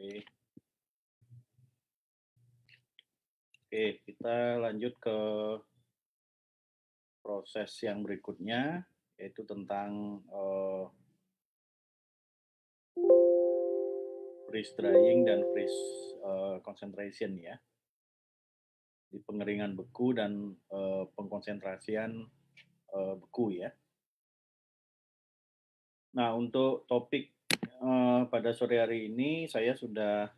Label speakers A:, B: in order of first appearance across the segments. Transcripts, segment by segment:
A: Oke. Oke, kita lanjut ke proses yang berikutnya, yaitu tentang freeze drying dan freeze concentration ya. Di pengeringan beku dan pengkonsentrasian beku ya. Nah, untuk topik pada sore hari ini saya sudah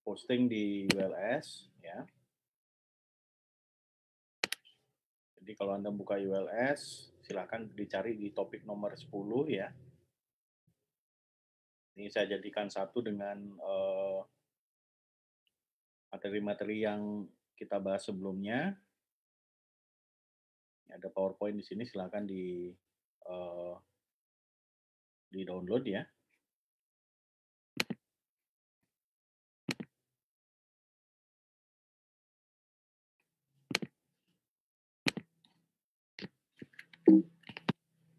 A: posting di ULS ya. Jadi kalau Anda buka ULS, silakan dicari di topik nomor 10 ya. Ini saya jadikan satu dengan materi-materi yang kita bahas sebelumnya. Ada PowerPoint di sini, silakan di download ya.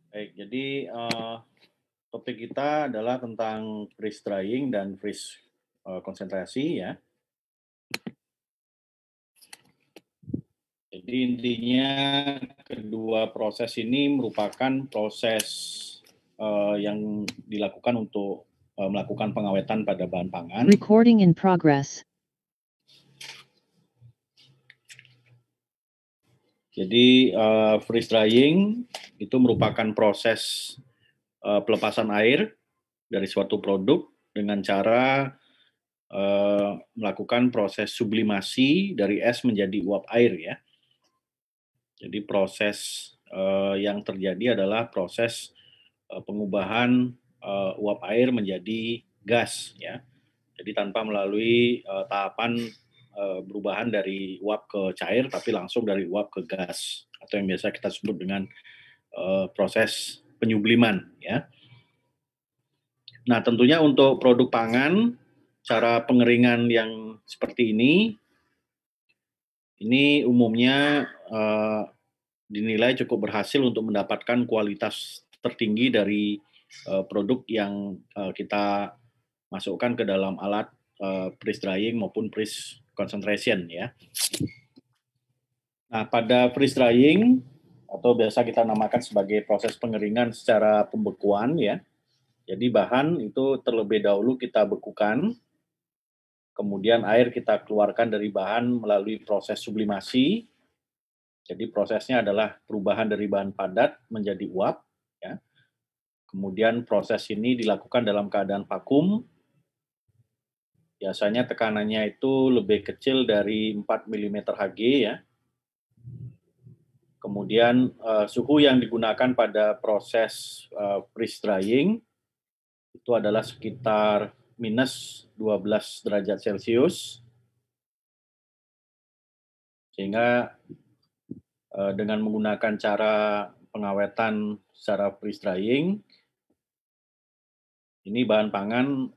A: Baik, jadi topik kita adalah tentang freeze drying dan freeze konsentrasi ya. Jadi intinya kedua proses ini merupakan proses yang dilakukan untuk melakukan pengawetan pada bahan pangan.
B: Recording in progress.
A: Jadi freeze drying itu merupakan proses pelepasan air dari suatu produk dengan cara melakukan proses sublimasi dari es menjadi uap air ya. Jadi proses yang terjadi adalah proses pengubahan uap air menjadi gas ya. Jadi tanpa melalui tahapan perubahan dari uap ke cair, tapi langsung dari uap ke gas atau yang biasa kita sebut dengan proses penyubliman ya. Nah, tentunya untuk produk pangan, cara pengeringan yang seperti ini umumnya dinilai cukup berhasil untuk mendapatkan kualitas tertinggi dari produk yang kita masukkan ke dalam alat freeze drying maupun freeze concentration ya. Nah, pada freeze drying atau biasa kita namakan sebagai proses pengeringan secara pembekuan ya. Jadi bahan itu terlebih dahulu kita bekukan, kemudian air kita keluarkan dari bahan melalui proses sublimasi. Jadi prosesnya adalah perubahan dari bahan padat menjadi uap. Ya. Kemudian proses ini dilakukan dalam keadaan vakum. Biasanya tekanannya itu lebih kecil dari 4 mm Hg ya. Kemudian suhu yang digunakan pada proses freeze drying itu adalah sekitar minus 12 derajat Celcius. Sehingga dengan menggunakan cara pengawetan secara freeze drying, ini bahan pangan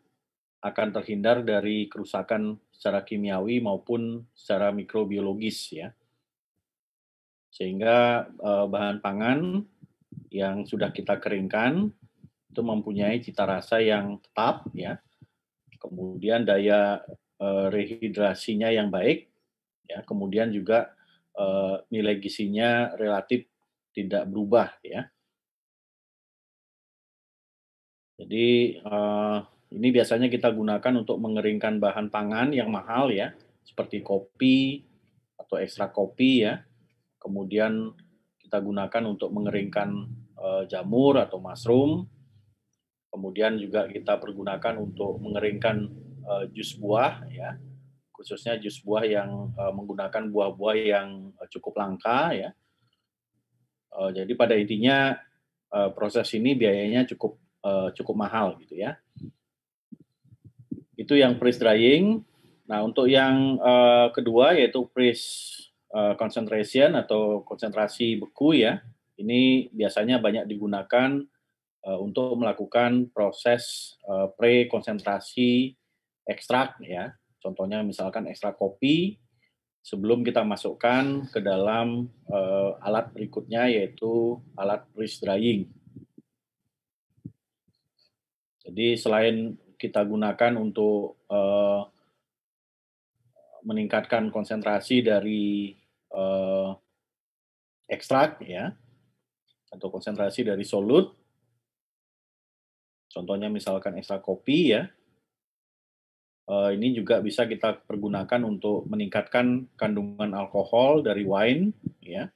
A: akan terhindar dari kerusakan secara kimiawi maupun secara mikrobiologis ya. Sehingga bahan pangan yang sudah kita keringkan itu mempunyai cita rasa yang tetap ya. Kemudian daya rehidrasinya yang baik ya, kemudian juga nilai gizinya relatif tidak berubah ya. Jadi ini biasanya kita gunakan untuk mengeringkan bahan pangan yang mahal ya, seperti kopi atau ekstra kopi ya. Kemudian kita gunakan untuk mengeringkan jamur atau mushroom. Kemudian juga kita pergunakan untuk mengeringkan jus buah ya, khususnya jus buah yang menggunakan buah-buah yang cukup langka ya. Jadi pada intinya proses ini biayanya cukup mahal gitu ya. Itu yang freeze drying. Nah, untuk yang kedua yaitu freeze concentration atau konsentrasi beku ya. Ini biasanya banyak digunakan untuk melakukan proses pre-konsentrasi ekstrak ya. Contohnya misalkan ekstrak kopi sebelum kita masukkan ke dalam alat berikutnya yaitu alat freeze drying. Jadi selain kita gunakan untuk meningkatkan konsentrasi dari ekstrak ya, atau konsentrasi dari solut. Contohnya misalkan ekstrak kopi ya, ini juga bisa kita pergunakan untuk meningkatkan kandungan alkohol dari wine ya.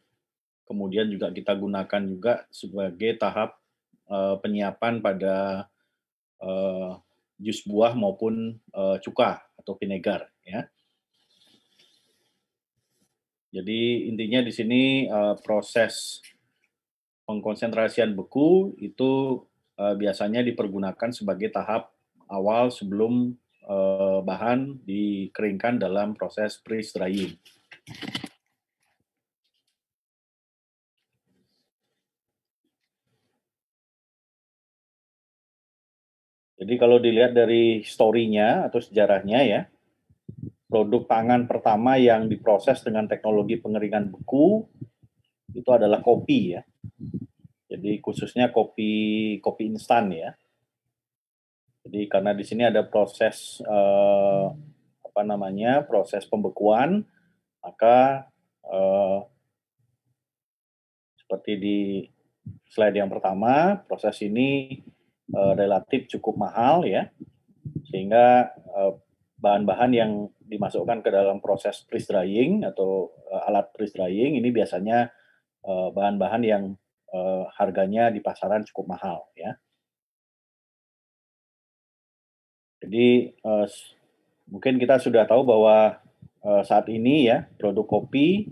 A: Kemudian juga kita gunakan juga sebagai tahap penyiapan pada eh, jus buah maupun cuka atau vinegar ya. Jadi intinya di sini proses pengkonsentrasian beku itu biasanya dipergunakan sebagai tahap awal sebelum bahan dikeringkan dalam proses freeze drying. Jadi kalau dilihat dari story-nya atau sejarahnya ya, produk pangan pertama yang diproses dengan teknologi pengeringan beku itu adalah kopi ya. Jadi khususnya kopi instan ya. Jadi karena di sini ada proses proses pembekuan, maka seperti di slide yang pertama, proses ini relatif cukup mahal ya, sehingga bahan-bahan yang dimasukkan ke dalam proses freeze drying atau alat freeze drying ini biasanya bahan-bahan yang harganya di pasaran cukup mahal ya. Jadi mungkin kita sudah tahu bahwa saat ini ya produk kopi,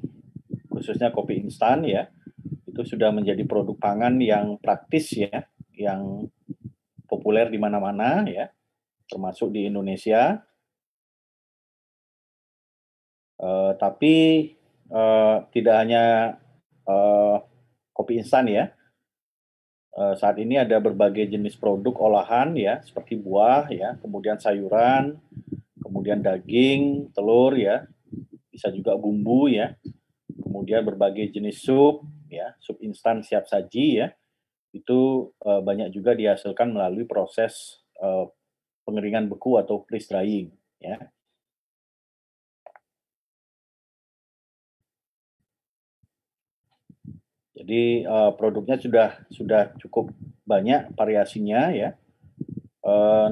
A: khususnya kopi instan ya, itu sudah menjadi produk pangan yang praktis ya, yang populer di mana-mana ya, termasuk di Indonesia. Tapi tidak hanya kopi instan ya. Saat ini ada berbagai jenis produk olahan ya, seperti buah ya, kemudian sayuran, kemudian daging, telur ya, bisa juga bumbu ya, kemudian berbagai jenis sup ya, sup instan siap saji ya, itu banyak juga dihasilkan melalui proses pengeringan beku atau freeze drying ya. Jadi produknya sudah cukup banyak variasinya ya.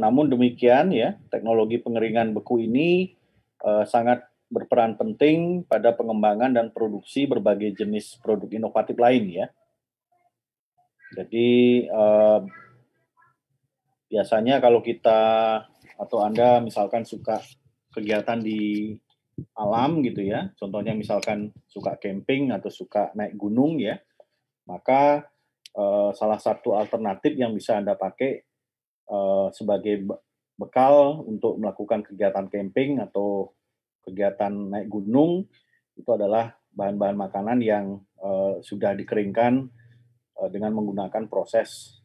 A: Namun demikian ya, teknologi pengeringan beku ini sangat berperan penting pada pengembangan dan produksi berbagai jenis produk inovatif lain ya. Jadi biasanya kalau kita atau Anda misalkan suka kegiatan di alam gitu ya, contohnya misalkan suka camping atau suka naik gunung ya, maka salah satu alternatif yang bisa Anda pakai sebagai bekal untuk melakukan kegiatan camping atau kegiatan naik gunung itu adalah bahan-bahan makanan yang sudah dikeringkan dengan menggunakan proses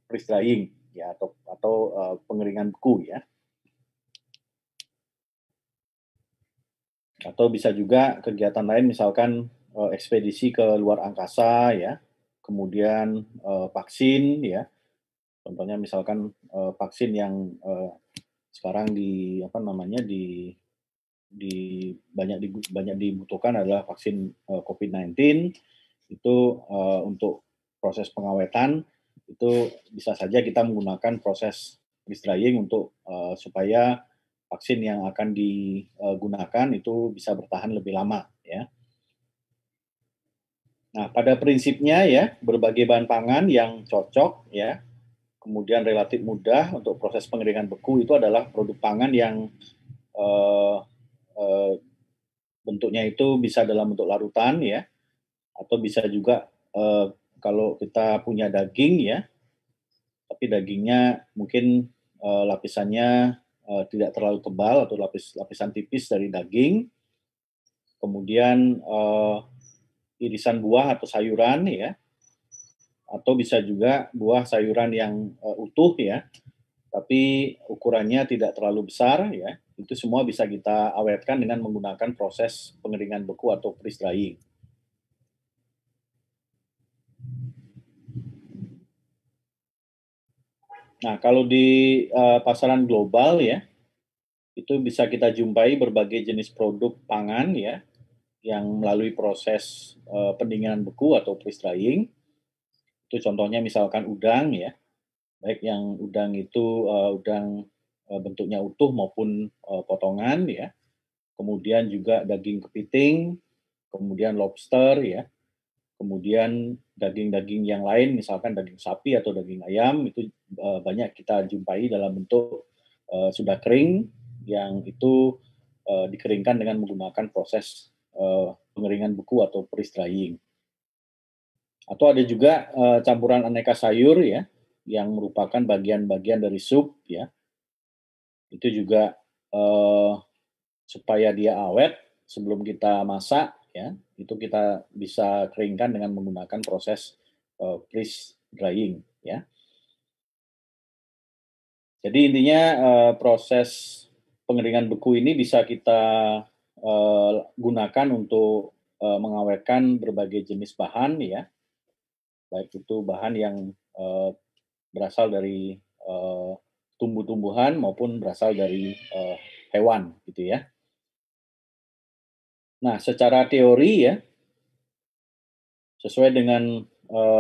A: freeze drying ya atau pengeringan beku ya. Atau bisa juga kegiatan lain misalkan ekspedisi ke luar angkasa ya, kemudian vaksin ya. Contohnya misalkan vaksin yang sekarang banyak dibutuhkan adalah vaksin COVID-19 itu untuk proses pengawetan itu bisa saja kita menggunakan proses freeze drying untuk supaya vaksin yang akan digunakan itu bisa bertahan lebih lama ya. Nah, pada prinsipnya ya berbagai bahan pangan yang cocok ya kemudian relatif mudah untuk proses pengeringan beku itu adalah produk pangan yang eh, eh, bentuknya itu bisa dalam bentuk larutan ya, atau bisa juga kalau kita punya daging ya, tapi dagingnya mungkin lapisannya tidak terlalu tebal atau lapisan tipis dari daging. Kemudian irisan buah atau sayuran ya, atau bisa juga buah sayuran yang utuh ya, tapi ukurannya tidak terlalu besar ya. Itu semua bisa kita awetkan dengan menggunakan proses pengeringan beku atau freeze drying. Nah, kalau di pasaran global ya, itu bisa kita jumpai berbagai jenis produk pangan ya, yang melalui proses pendinginan beku atau freeze drying. Itu contohnya misalkan udang ya, baik yang udang itu udang bentuknya utuh maupun potongan ya. Kemudian juga daging kepiting, kemudian lobster ya, kemudian daging-daging yang lain misalkan daging sapi atau daging ayam itu banyak kita jumpai dalam bentuk sudah kering yang itu dikeringkan dengan menggunakan proses pengeringan beku atau freeze drying. Atau ada juga campuran aneka sayur ya yang merupakan bagian-bagian dari sup ya. Itu juga eh, supaya dia awet sebelum kita masak ya, itu kita bisa keringkan dengan menggunakan proses freeze drying ya. Jadi intinya proses pengeringan beku ini bisa kita gunakan untuk mengawetkan berbagai jenis bahan ya, baik itu bahan yang berasal dari tumbuh-tumbuhan maupun berasal dari hewan gitu ya. Nah, secara teori ya, sesuai dengan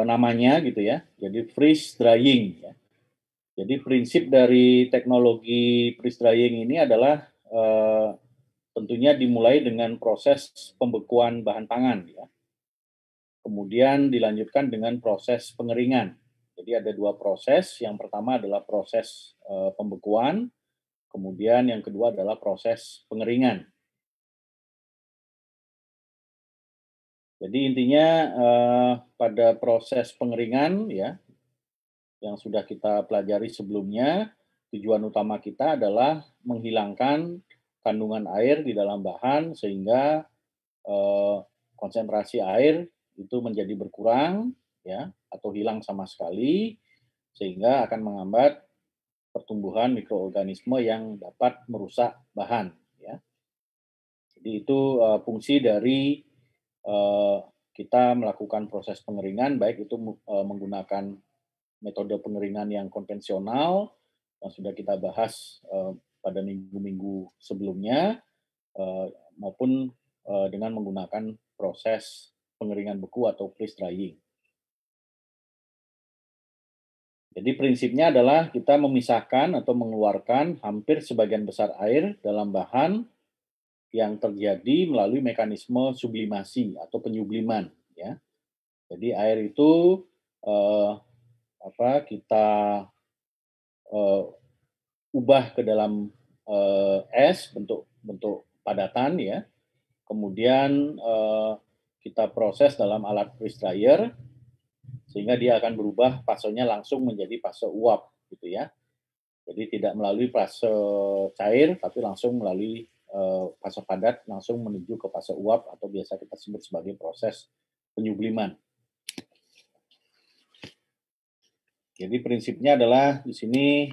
A: namanya gitu ya. Jadi freeze drying ya. Jadi prinsip dari teknologi freeze drying ini adalah tentunya dimulai dengan proses pembekuan bahan pangan ya. Kemudian dilanjutkan dengan proses pengeringan. Jadi ada dua proses. Yang pertama adalah proses pembekuan, kemudian yang kedua adalah proses pengeringan. Jadi intinya pada proses pengeringan ya yang sudah kita pelajari sebelumnya, tujuan utama kita adalah menghilangkan kandungan air di dalam bahan sehingga eh, konsentrasi air itu menjadi berkurang ya atau hilang sama sekali sehingga akan menghambat pertumbuhan mikroorganisme yang dapat merusak bahan ya. Jadi itu fungsi dari uh, kita melakukan proses pengeringan baik itu menggunakan metode pengeringan yang konvensional yang sudah kita bahas pada minggu-minggu sebelumnya maupun dengan menggunakan proses pengeringan beku atau freeze drying. Jadi prinsipnya adalah kita memisahkan atau mengeluarkan hampir sebagian besar air dalam bahan yang terjadi melalui mekanisme sublimasi atau penyubliman ya. Jadi air itu kita ubah ke dalam es bentuk bentuk padatan ya. Kemudian kita proses dalam alat freeze dryer sehingga dia akan berubah fasenya langsung menjadi fase uap gitu ya. Jadi tidak melalui fase cair tapi langsung melalui fase padat langsung menuju ke fase uap atau biasa kita sebut sebagai proses penyubliman. Jadi prinsipnya adalah di sini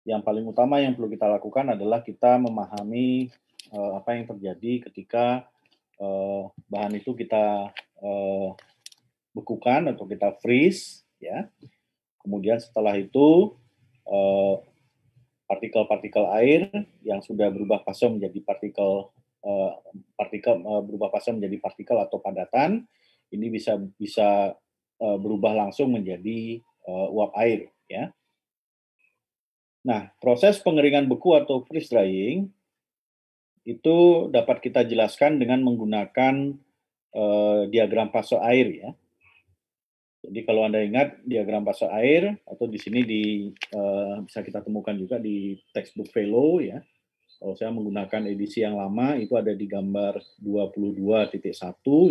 A: yang paling utama yang perlu kita lakukan adalah kita memahami apa yang terjadi ketika bahan itu kita bekukan atau kita freeze ya. Kemudian setelah itu partikel-partikel air yang sudah berubah fase menjadi berubah fase menjadi partikel atau padatan ini bisa berubah langsung menjadi uap air ya. Nah, proses pengeringan beku atau freeze drying itu dapat kita jelaskan dengan menggunakan diagram fase air ya. Jadi kalau Anda ingat diagram fase air atau di sini bisa kita temukan juga di textbook Velo ya. Kalau saya menggunakan edisi yang lama itu ada di gambar 22.1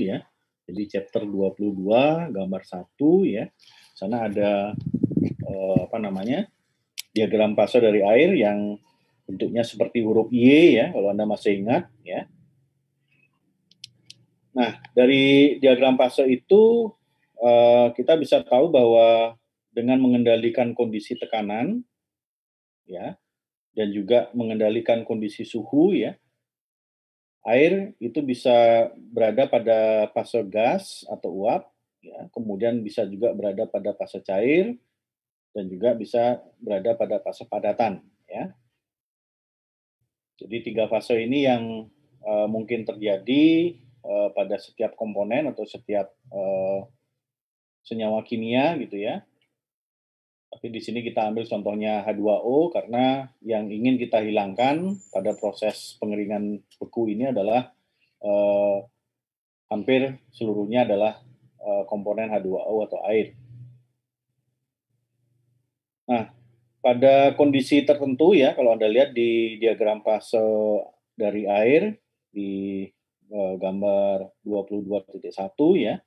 A: ya. Jadi chapter 22 gambar 1 ya. Sana ada diagram fase dari air yang bentuknya seperti huruf Y ya kalau Anda masih ingat ya. Nah, dari diagram fase itu kita bisa tahu bahwa dengan mengendalikan kondisi tekanan ya dan juga mengendalikan kondisi suhu ya, air itu bisa berada pada fase gas atau uap ya, kemudian bisa juga berada pada fase cair dan juga bisa berada pada fase padatan, ya. Jadi 3 fase ini yang, mungkin terjadi, pada setiap komponen atau setiap, senyawa kimia gitu ya. Tapi di sini kita ambil contohnya H2O karena yang ingin kita hilangkan pada proses pengeringan beku ini adalah, eee, hampir seluruhnya adalah, komponen H2O atau air. Nah, pada kondisi tertentu ya, kalau Anda lihat di diagram fase dari air di, gambar 22.1 ya.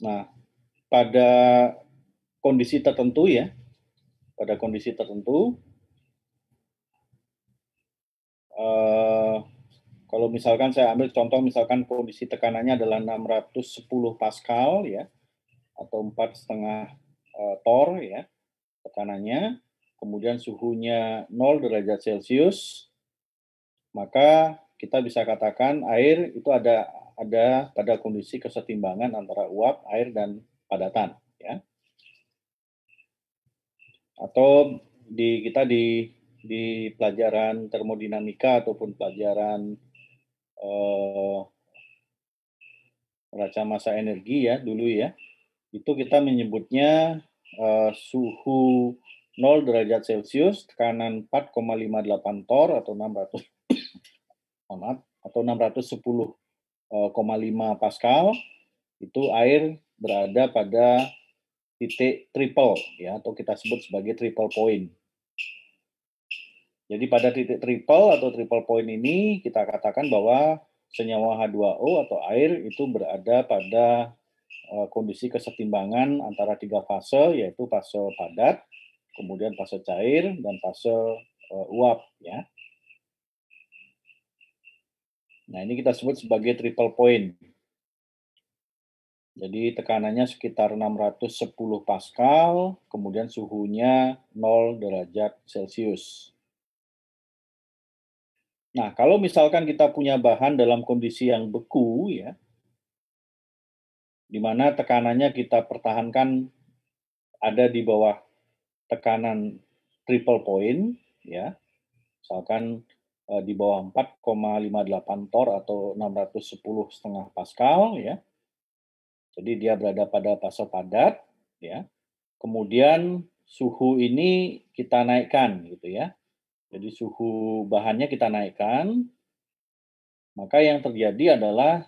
A: Nah, pada kondisi tertentu ya, pada kondisi tertentu, eee, kalau misalkan saya ambil contoh misalkan kondisi tekanannya adalah 610 Pascal ya, atau 4,5, Torr ya tekanannya, kemudian suhunya 0 derajat Celcius, maka kita bisa katakan air itu ada pada kondisi kesetimbangan antara uap, air, dan padatan, ya. Atau di pelajaran termodinamika ataupun pelajaran eh, neraca massa energi ya dulu ya, itu kita menyebutnya suhu 0 derajat Celcius, tekanan 4,58 torr atau 600 maaf, atau 610,5 Pascal, itu air berada pada titik triple ya, atau kita sebut sebagai triple point. Jadi pada titik triple atau triple point ini kita katakan bahwa senyawa H2O atau air itu berada pada kondisi kesetimbangan antara 3 fase, yaitu fase padat, kemudian fase cair, dan fase uap ya. Nah, ini kita sebut sebagai triple point. Jadi tekanannya sekitar 610 Pascal, kemudian suhunya 0 derajat Celcius. Nah, kalau misalkan kita punya bahan dalam kondisi yang beku ya, di mana tekanannya kita pertahankan ada di bawah tekanan triple point ya, misalkan di bawah 4,58 torr atau 610,5 Pascal ya. Jadi dia berada pada fase padat ya. Kemudian suhu ini kita naikkan gitu ya. Jadi suhu bahannya kita naikkan, maka yang terjadi adalah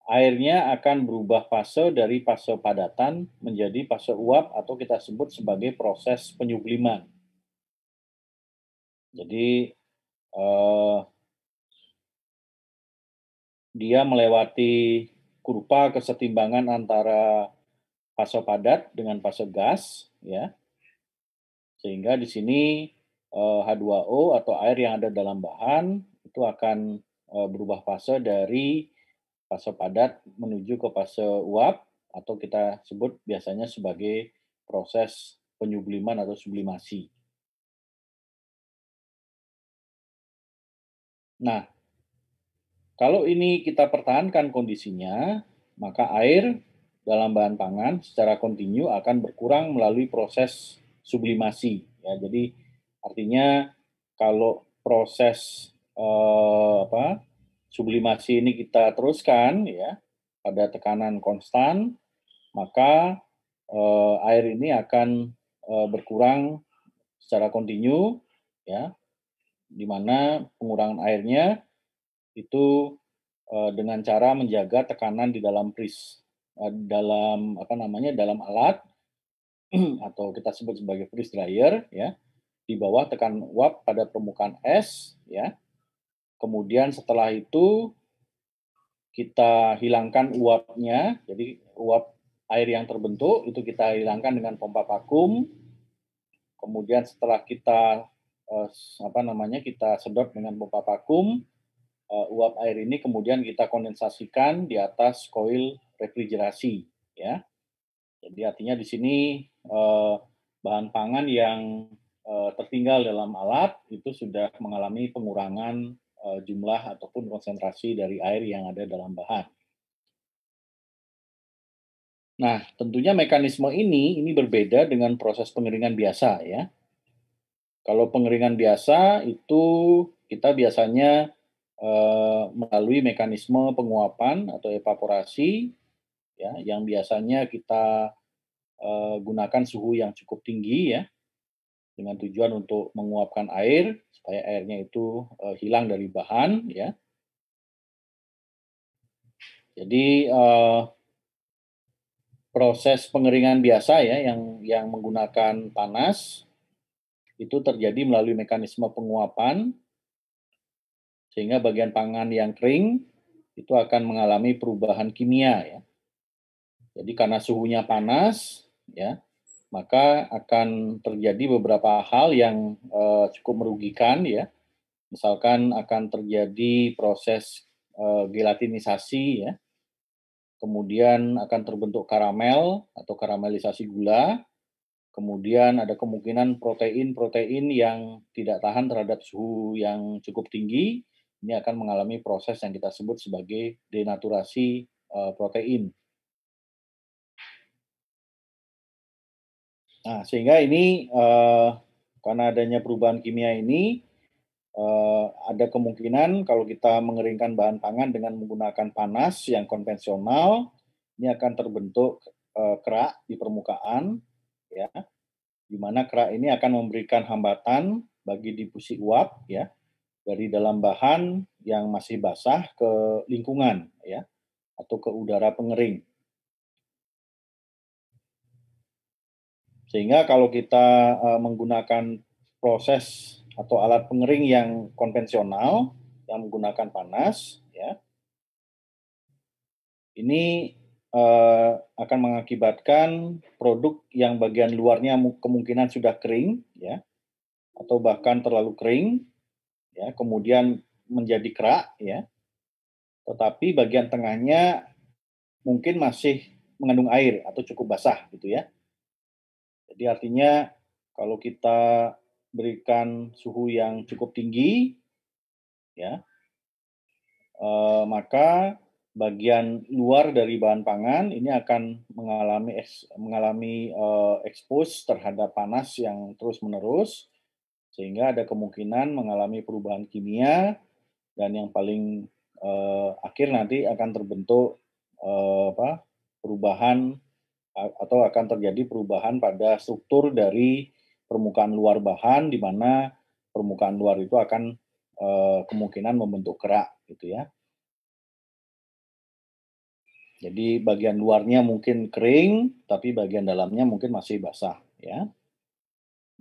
A: airnya akan berubah fase dari fase padatan menjadi fase uap atau kita sebut sebagai proses penyubliman. Jadi eh, dia melewati kurva kesetimbangan antara fase padat dengan fase gas, ya, sehingga di sini H2O atau air yang ada dalam bahan itu akan berubah fase dari fase padat menuju ke fase uap atau kita sebut biasanya sebagai proses penyubliman atau sublimasi. Nah, kalau ini kita pertahankan kondisinya, maka air dalam bahan pangan secara kontinu akan berkurang melalui proses sublimasi. Ya, jadi artinya kalau proses sublimasi ini kita teruskan ya pada tekanan konstan, maka air ini akan berkurang secara kontinu, ya, di mana pengurangan airnya itu dengan cara menjaga tekanan di dalam dalam dalam alat atau kita sebut sebagai freeze dryer ya, di bawah tekanan uap pada permukaan es ya. Kemudian setelah itu kita hilangkan uapnya, jadi uap air yang terbentuk itu kita hilangkan dengan pompa vakum. Kemudian setelah kita kita sedot dengan pompa vakum, uap air ini kemudian kita kondensasikan di atas koil refrigerasi ya. Jadi artinya di sini bahan pangan yang tertinggal dalam alat itu sudah mengalami pengurangan jumlah ataupun konsentrasi dari air yang ada dalam bahan. Nah, tentunya mekanisme ini berbeda dengan proses pengeringan biasa ya. Kalau pengeringan biasa itu kita biasanya, melalui mekanisme penguapan atau evaporasi ya, yang biasanya kita, gunakan suhu yang cukup tinggi ya, dengan tujuan untuk menguapkan air, supaya airnya itu, hilang dari bahan ya. Jadi, proses pengeringan biasa ya yang menggunakan panas, itu terjadi melalui mekanisme penguapan, sehingga bagian pangan yang kering, itu akan mengalami perubahan kimia ya. Jadi karena suhunya panas ya, maka akan terjadi beberapa hal yang, cukup merugikan ya. Misalkan akan terjadi proses, gelatinisasi ya, kemudian akan terbentuk karamel atau karamelisasi gula, kemudian ada kemungkinan protein-protein yang tidak tahan terhadap suhu yang cukup tinggi, ini akan mengalami proses yang kita sebut sebagai denaturasi, protein. Nah, sehingga ini, karena adanya perubahan kimia ini, ada kemungkinan kalau kita mengeringkan bahan pangan dengan menggunakan panas yang konvensional, ini akan terbentuk, kerak di permukaan, ya, di mana kerak ini akan memberikan hambatan bagi difusi uap, ya, dari dalam bahan yang masih basah ke lingkungan, ya, atau ke udara pengering. Sehingga kalau kita, menggunakan proses atau alat pengering yang konvensional, yang menggunakan panas, ya, ini, akan mengakibatkan produk yang bagian luarnya kemungkinan sudah kering, ya, atau bahkan terlalu kering, ya, kemudian menjadi kerak, ya, tetapi bagian tengahnya mungkin masih mengandung air atau cukup basah, gitu ya. Jadi artinya kalau kita berikan suhu yang cukup tinggi, ya, maka bagian luar dari bahan pangan ini akan mengalami, expose terhadap panas yang terus-menerus, sehingga ada kemungkinan mengalami perubahan kimia dan yang paling, akhir nanti akan terbentuk, perubahan atau akan terjadi perubahan pada struktur dari permukaan luar bahan, di mana permukaan luar itu akan, kemungkinan membentuk kerak gitu ya. Jadi bagian luarnya mungkin kering, tapi bagian dalamnya mungkin masih basah ya.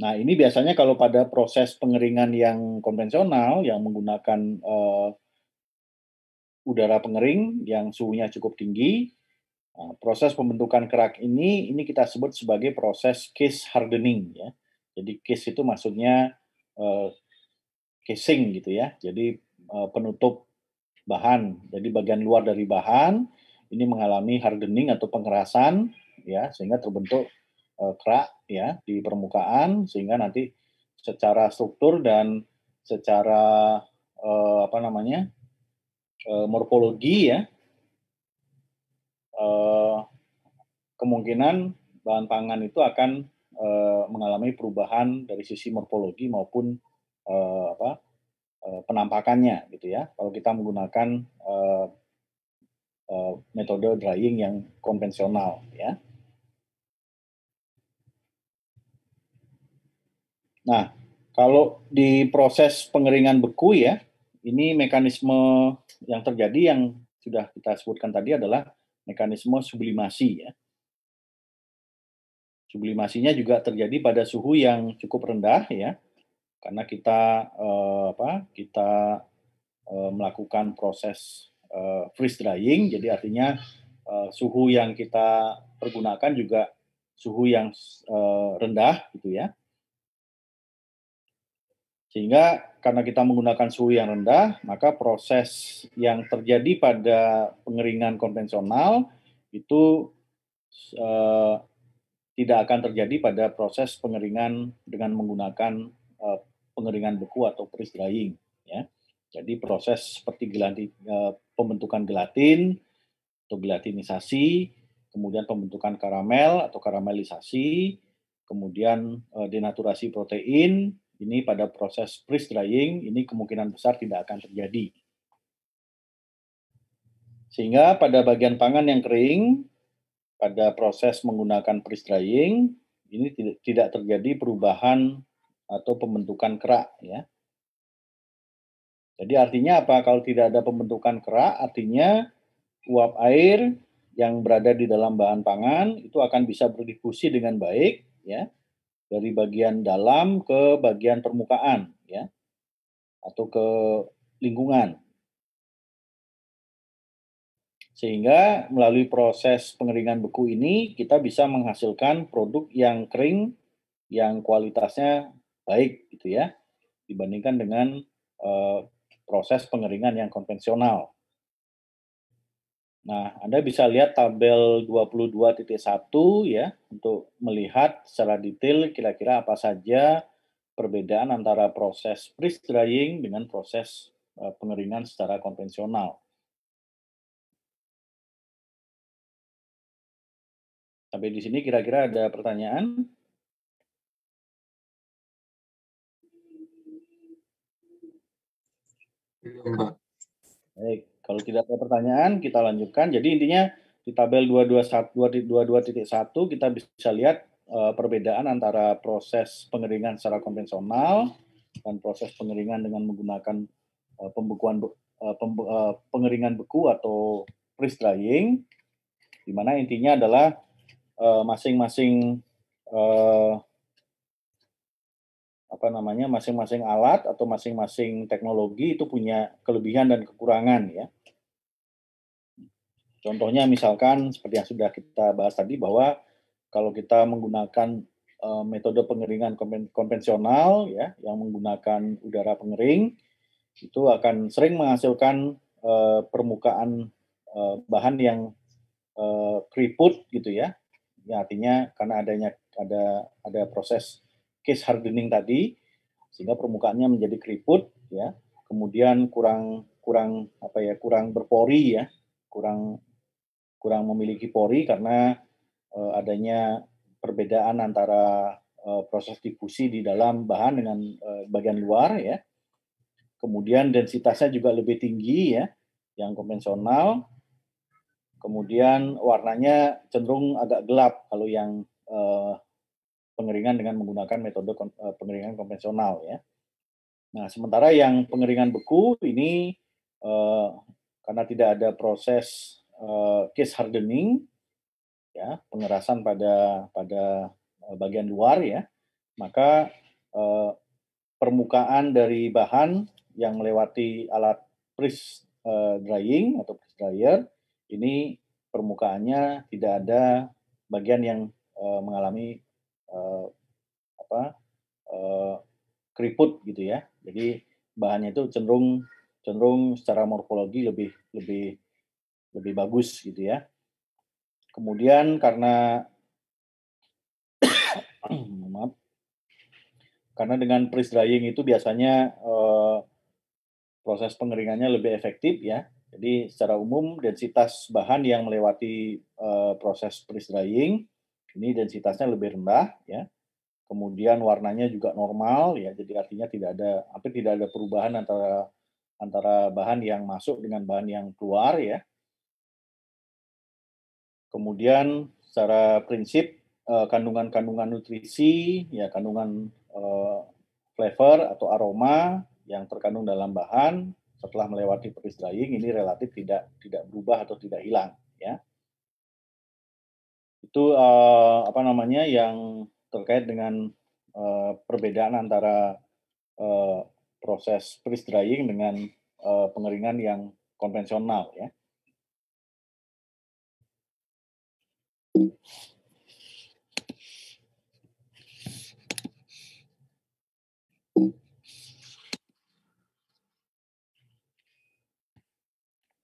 A: Nah ini biasanya kalau pada proses pengeringan yang konvensional yang menggunakan, udara pengering yang suhunya cukup tinggi, proses pembentukan kerak ini kita sebut sebagai proses case hardening ya. Jadi case itu maksudnya, eee, casing gitu ya. Jadi, penutup bahan. Jadi bagian luar dari bahan ini mengalami hardening atau pengerasan ya, sehingga terbentuk, kerak ya di permukaan, sehingga nanti secara struktur dan secara, apa namanya, morfologi ya, eee kemungkinan bahan pangan itu akan, mengalami perubahan dari sisi morfologi maupun, apa, penampakannya gitu ya, kalau kita menggunakan, eee metode drying yang konvensional ya. Nah, kalau di proses pengeringan beku ya, ini mekanisme yang terjadi yang sudah kita sebutkan tadi adalah mekanisme sublimasi ya. Sublimasinya juga terjadi pada suhu yang cukup rendah ya. Karena kita, melakukan proses, freeze drying, jadi artinya, suhu yang kita pergunakan juga suhu yang rendah gitu ya. Sehingga karena kita menggunakan suhu yang rendah, maka proses yang terjadi pada pengeringan konvensional itu, eee, tidak akan terjadi pada proses pengeringan dengan menggunakan, pengeringan beku atau freeze drying ya. Jadi proses seperti pembentukan gelatin atau gelatinisasi kemudian pembentukan karamel atau karamelisasi, kemudian denaturasi protein. Ini pada proses freeze drying ini kemungkinan besar tidak akan terjadi. Sehingga pada bagian pangan yang kering, pada proses menggunakan freeze drying ini tidak terjadi perubahan atau pembentukan kerak ya. Jadi artinya apa? Kalau tidak ada pembentukan kerak, artinya uap air yang berada di dalam bahan pangan itu akan bisa berdifusi dengan baik ya dari bagian dalam ke bagian permukaan ya atau ke lingkungan. Sehingga melalui proses pengeringan beku ini kita bisa menghasilkan produk yang kering yang kualitasnya baik gitu ya dibandingkan dengan proses pengeringan yang konvensional. Nah, Anda bisa lihat tabel 22.1 ya untuk melihat secara detail kira-kira apa saja perbedaan antara proses freeze drying dengan proses pengeringan secara konvensional. Sampai di sini kira-kira ada pertanyaan? Baik, kalau tidak ada pertanyaan kita lanjutkan. Jadi intinya di tabel 22.1 kita bisa lihat perbedaan antara proses pengeringan secara konvensional dan proses pengeringan dengan menggunakan pengeringan beku atau freeze drying, di mana intinya adalah masing-masing masing-masing alat atau masing-masing teknologi itu punya kelebihan dan kekurangan ya. Contohnya misalkan seperti yang sudah kita bahas tadi bahwa kalau kita menggunakan metode pengeringan konvensional ya yang menggunakan udara pengering itu akan sering menghasilkan permukaan bahan yang keriput gitu ya. Ya artinya karena ada proses case hardening tadi sehingga permukaannya menjadi keriput ya. Kemudian kurang berpori ya. Kurang memiliki pori karena adanya perbedaan antara proses difusi di dalam bahan dengan bagian luar ya. Kemudian densitasnya juga lebih tinggi ya, yang konvensional. Kemudian warnanya cenderung agak gelap kalau yang pengeringan dengan menggunakan metode pengeringan konvensional ya. Nah, sementara yang pengeringan beku ini karena tidak ada proses case hardening ya, pengerasan pada bagian luar ya, maka permukaan dari bahan yang melewati alat freeze drying atau freeze dryer ini permukaannya tidak ada bagian yang mengalami keriput gitu ya. Jadi bahannya itu cenderung secara morfologi lebih bagus gitu ya. Kemudian karena maaf, karena dengan freeze drying itu biasanya proses pengeringannya lebih efektif ya. Jadi secara umum densitas bahan yang melewati proses freeze drying ini densitasnya lebih rendah ya. Kemudian warnanya juga normal ya. Jadi artinya hampir tidak ada perubahan antara bahan yang masuk dengan bahan yang keluar ya. Kemudian secara prinsip kandungan-kandungan nutrisi ya kandungan flavor atau aroma yang terkandung dalam bahan setelah melewati freeze drying ini relatif tidak berubah atau tidak hilang ya. Itu yang terkait dengan perbedaan antara proses freeze drying dengan pengeringan yang konvensional ya.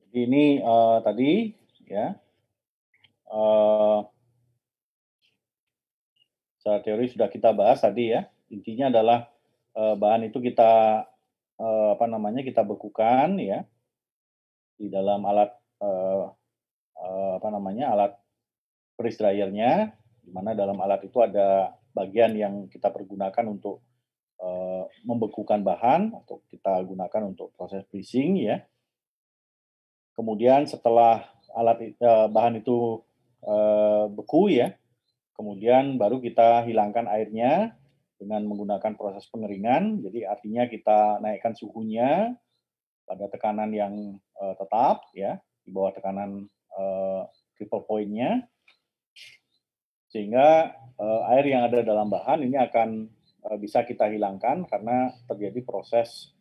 A: Jadi ini tadi ya secara teori sudah kita bahas tadi ya. Intinya adalah bahan itu kita kita bekukan ya di dalam alat freeze dryernya, di mana dalam alat itu ada bagian yang kita pergunakan untuk membekukan bahan atau kita gunakan untuk proses freezing ya. Kemudian setelah bahan itu beku ya, kemudian baru kita hilangkan airnya dengan menggunakan proses pengeringan. Jadi artinya kita naikkan suhunya pada tekanan yang tetap ya, di bawah tekanan triple point-nya, sehingga air yang ada dalam bahan ini akan bisa kita hilangkan karena terjadi proses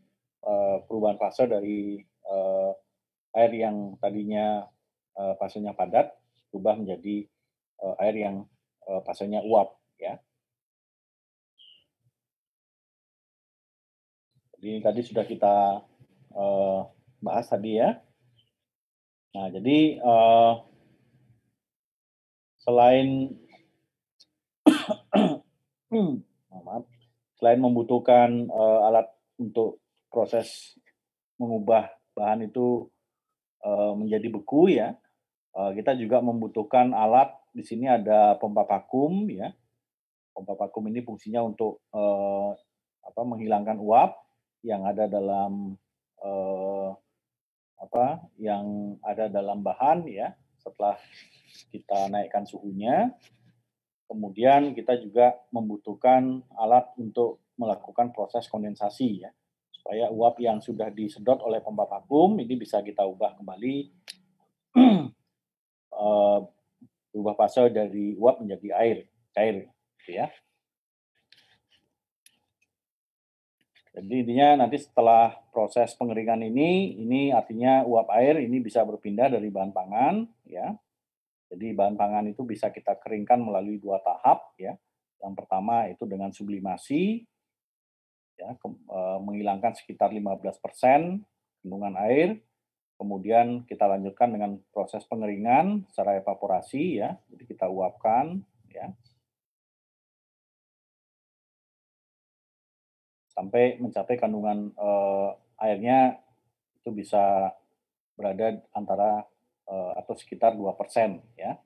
A: perubahan fase dari air yang tadinya fasenya padat berubah menjadi air yang fasenya uap ya. Jadi tadi sudah kita bahas tadi ya. Nah, jadi selain maaf, selain membutuhkan alat untuk proses mengubah bahan itu menjadi beku ya, kita juga membutuhkan alat. Di sini ada pompa vakum ya. Pompa vakum ini fungsinya untuk menghilangkan uap yang ada dalam bahan ya setelah kita naikkan suhunya. Kemudian kita juga membutuhkan alat untuk melakukan proses kondensasi ya, supaya uap yang sudah disedot oleh pompa vakum ini bisa kita ubah kembali, berubah fase dari uap menjadi cair, gitu ya. Jadi intinya nanti setelah proses pengeringan ini artinya uap air ini bisa berpindah dari bahan pangan ya. Jadi bahan pangan itu bisa kita keringkan melalui 2 tahap ya. Yang pertama itu dengan sublimasi ya, menghilangkan sekitar 15% kandungan air. Kemudian kita lanjutkan dengan proses pengeringan secara evaporasi ya. Jadi kita uapkan ya sampai mencapai kandungan airnya itu bisa berada antara atau sekitar 2% ya.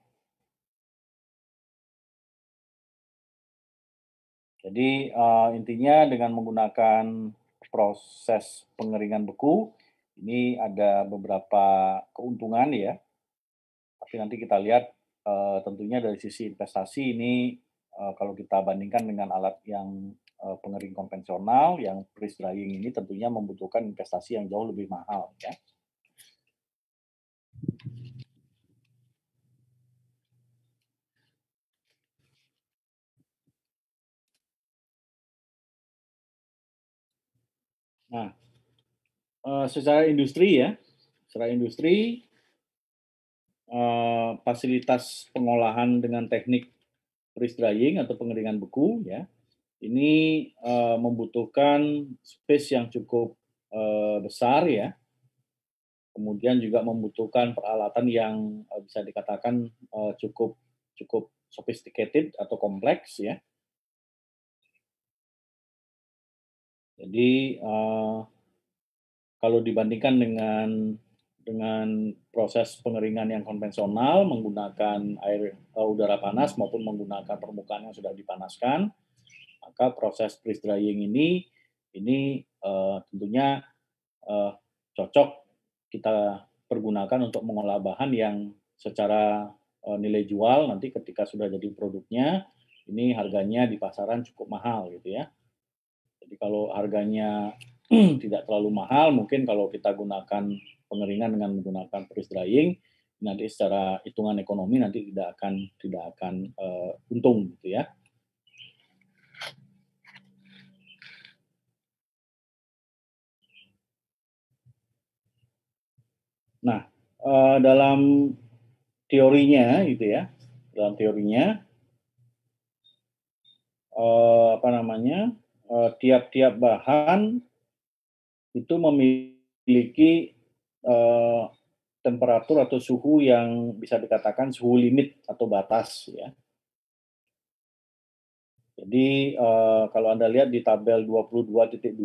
A: Jadi intinya dengan menggunakan proses pengeringan beku, ini ada beberapa keuntungan ya, tapi nanti kita lihat tentunya dari sisi investasi ini kalau kita bandingkan dengan alat yang pengering konvensional, yang freeze drying ini tentunya membutuhkan investasi yang jauh lebih mahal ya. Nah, secara industri fasilitas pengolahan dengan teknik freeze drying atau pengeringan beku ya, ini membutuhkan space yang cukup besar ya, kemudian juga membutuhkan peralatan yang bisa dikatakan cukup cukup sophisticated atau kompleks ya. Jadi kalau dibandingkan dengan proses pengeringan yang konvensional menggunakan udara panas maupun menggunakan permukaan yang sudah dipanaskan, maka proses freeze drying ini tentunya cocok kita pergunakan untuk mengolah bahan yang secara nilai jual nanti ketika sudah jadi produknya, ini harganya di pasaran cukup mahal gitu ya. Jadi kalau harganya tidak terlalu mahal, mungkin kalau kita gunakan pengeringan dengan menggunakan freeze drying, nanti secara hitungan ekonomi nanti tidak akan untung gitu ya. Nah, dalam teorinya gitu ya, tiap-tiap bahan itu memiliki temperatur atau suhu yang bisa dikatakan suhu limit atau batas ya. Jadi kalau Anda lihat di tabel 22.2,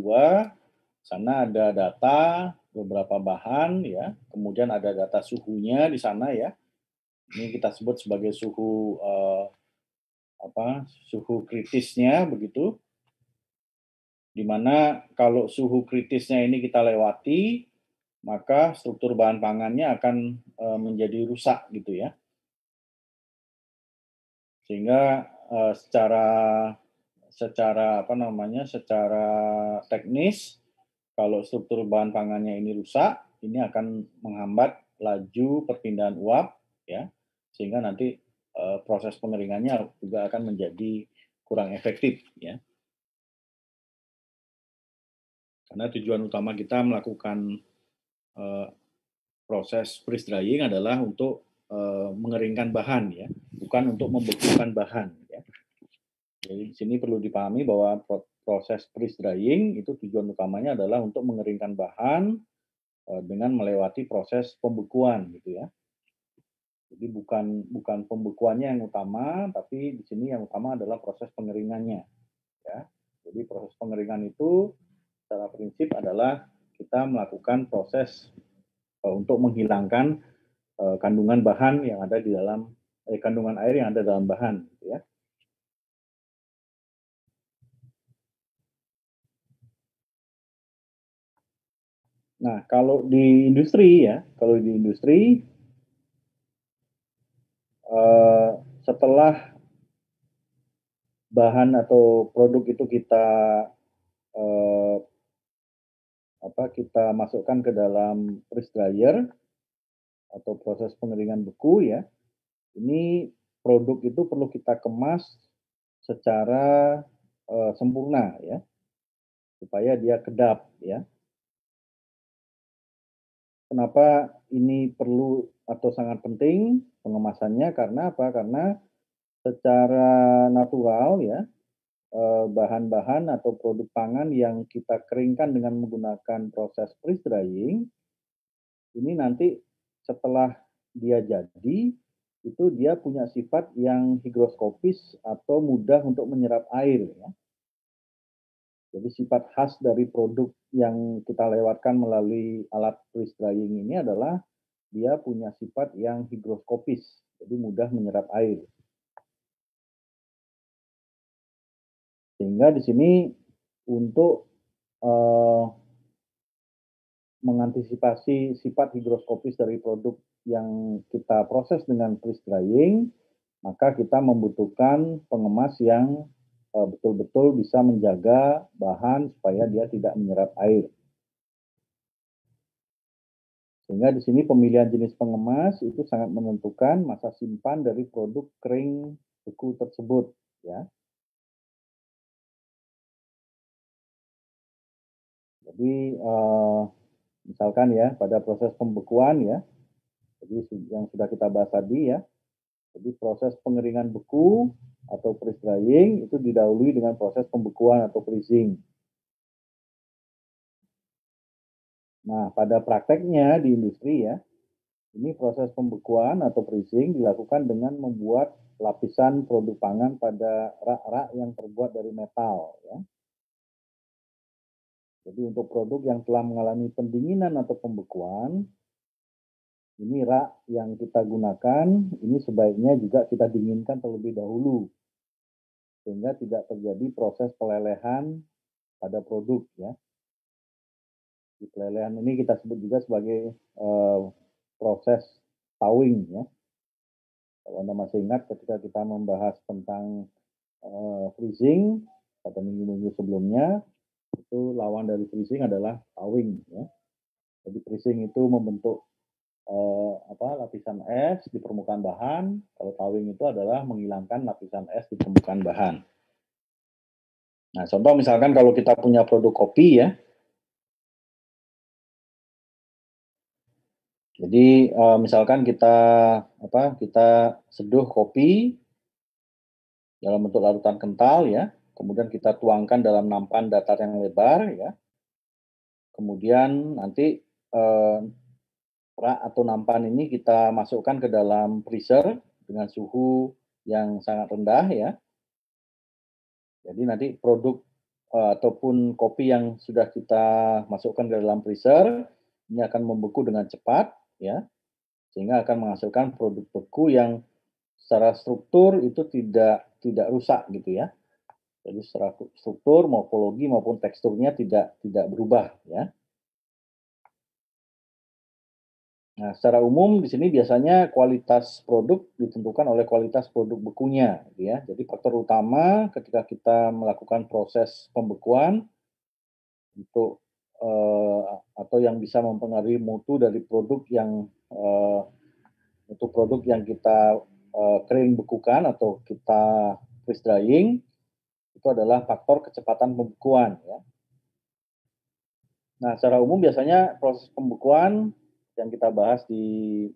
A: sana ada data beberapa bahan ya, kemudian ada data suhunya di sana ya. Ini kita sebut sebagai suhu, suhu kritisnya begitu, di mana kalau suhu kritisnya ini kita lewati, maka struktur bahan pangannya akan, menjadi rusak gitu ya. Sehingga, secara secara apa namanya, secara teknis, kalau struktur bahan pangannya ini rusak, ini akan menghambat laju perpindahan uap ya, sehingga nanti, proses pengeringannya juga akan menjadi kurang efektif ya. Karena tujuan utama kita melakukan, eee, proses freeze drying adalah untuk, mengeringkan bahan ya, bukan untuk membekukan bahan ya. Jadi di sini perlu dipahami bahwa proses freeze drying itu tujuan utamanya adalah untuk mengeringkan bahan, dengan melewati proses pembekuan gitu ya. Jadi bukan bukan pembekuannya yang utama, tapi di sini yang utama adalah proses pengeringannya ya. Jadi proses pengeringan itu secara prinsip adalah kita melakukan proses, untuk menghilangkan, kandungan bahan yang ada di dalam kandungan air yang ada dalam bahan gitu ya. Nah, kalau di industri, eee, setelah bahan atau produk itu kita, eee, kita masukkan ke dalam freeze dryer atau proses pengeringan beku ya, ini produk itu perlu kita kemas secara, sempurna ya, supaya dia kedap ya. Kenapa ini perlu atau sangat penting pengemasannya, karena apa? Karena secara natural ya, bahan-bahan atau produk pangan yang kita keringkan dengan menggunakan proses freeze drying, ini nanti setelah dia jadi, itu dia punya sifat yang higroskopis atau mudah untuk menyerap air ya. Jadi sifat khas dari produk yang kita lewatkan melalui alat freeze drying ini adalah dia punya sifat yang higroskopis, jadi mudah menyerap air. Sehingga di sini untuk, eee, mengantisipasi sifat higroskopis dari produk yang kita proses dengan freeze drying, maka kita membutuhkan pengemas yang, betul-betul bisa menjaga bahan supaya dia tidak menyerap air. Sehingga di sini pemilihan jenis pengemas itu sangat menentukan masa simpan dari produk kering beku tersebut, ya. Jadi, misalkan ya pada proses pembekuan ya, jadi yang sudah kita bahas tadi ya, jadi proses pengeringan beku atau freeze drying itu didahului dengan proses pembekuan atau freezing. Nah, pada prakteknya di industri ya, ini proses pembekuan atau freezing dilakukan dengan membuat lapisan produk pangan pada rak-rak yang terbuat dari metal ya. Jadi untuk produk yang telah mengalami pendinginan atau pembekuan, ini rak yang kita gunakan, ini sebaiknya juga kita dinginkan terlebih dahulu, sehingga tidak terjadi proses pelelehan pada produk ya. Di pelelehan ini kita sebut juga sebagai proses thawing ya. Kalau Anda masih ingat ketika kita membahas tentang freezing pada minggu-minggu sebelumnya, itu lawan dari freezing adalah thawing ya. Jadi freezing itu membentuk lapisan es di permukaan bahan, kalau thawing itu adalah menghilangkan lapisan es di permukaan bahan. Nah, contoh misalkan kalau kita punya produk kopi ya, jadi, misalkan kita seduh kopi dalam bentuk larutan kental ya, kemudian kita tuangkan dalam nampan datar yang lebar ya, kemudian nanti, eee, rak atau nampan ini kita masukkan ke dalam freezer dengan suhu yang sangat rendah ya. Jadi nanti produk, ataupun kopi yang sudah kita masukkan ke dalam freezer, ini akan membeku dengan cepat ya, sehingga akan menghasilkan produk beku yang secara struktur itu tidak rusak gitu ya. Jadi secara struktur, morfologi maupun teksturnya tidak berubah ya. Nah, secara umum di sini biasanya kualitas produk ditentukan oleh kualitas produk bekunya, gitu ya. Jadi faktor utama ketika kita melakukan proses pembekuan untuk atau yang bisa mempengaruhi mutu dari produk yang untuk produk yang kita kering bekukan atau kita freeze drying itu adalah faktor kecepatan pembekuan ya. Nah, secara umum biasanya proses pembekuan yang kita bahas di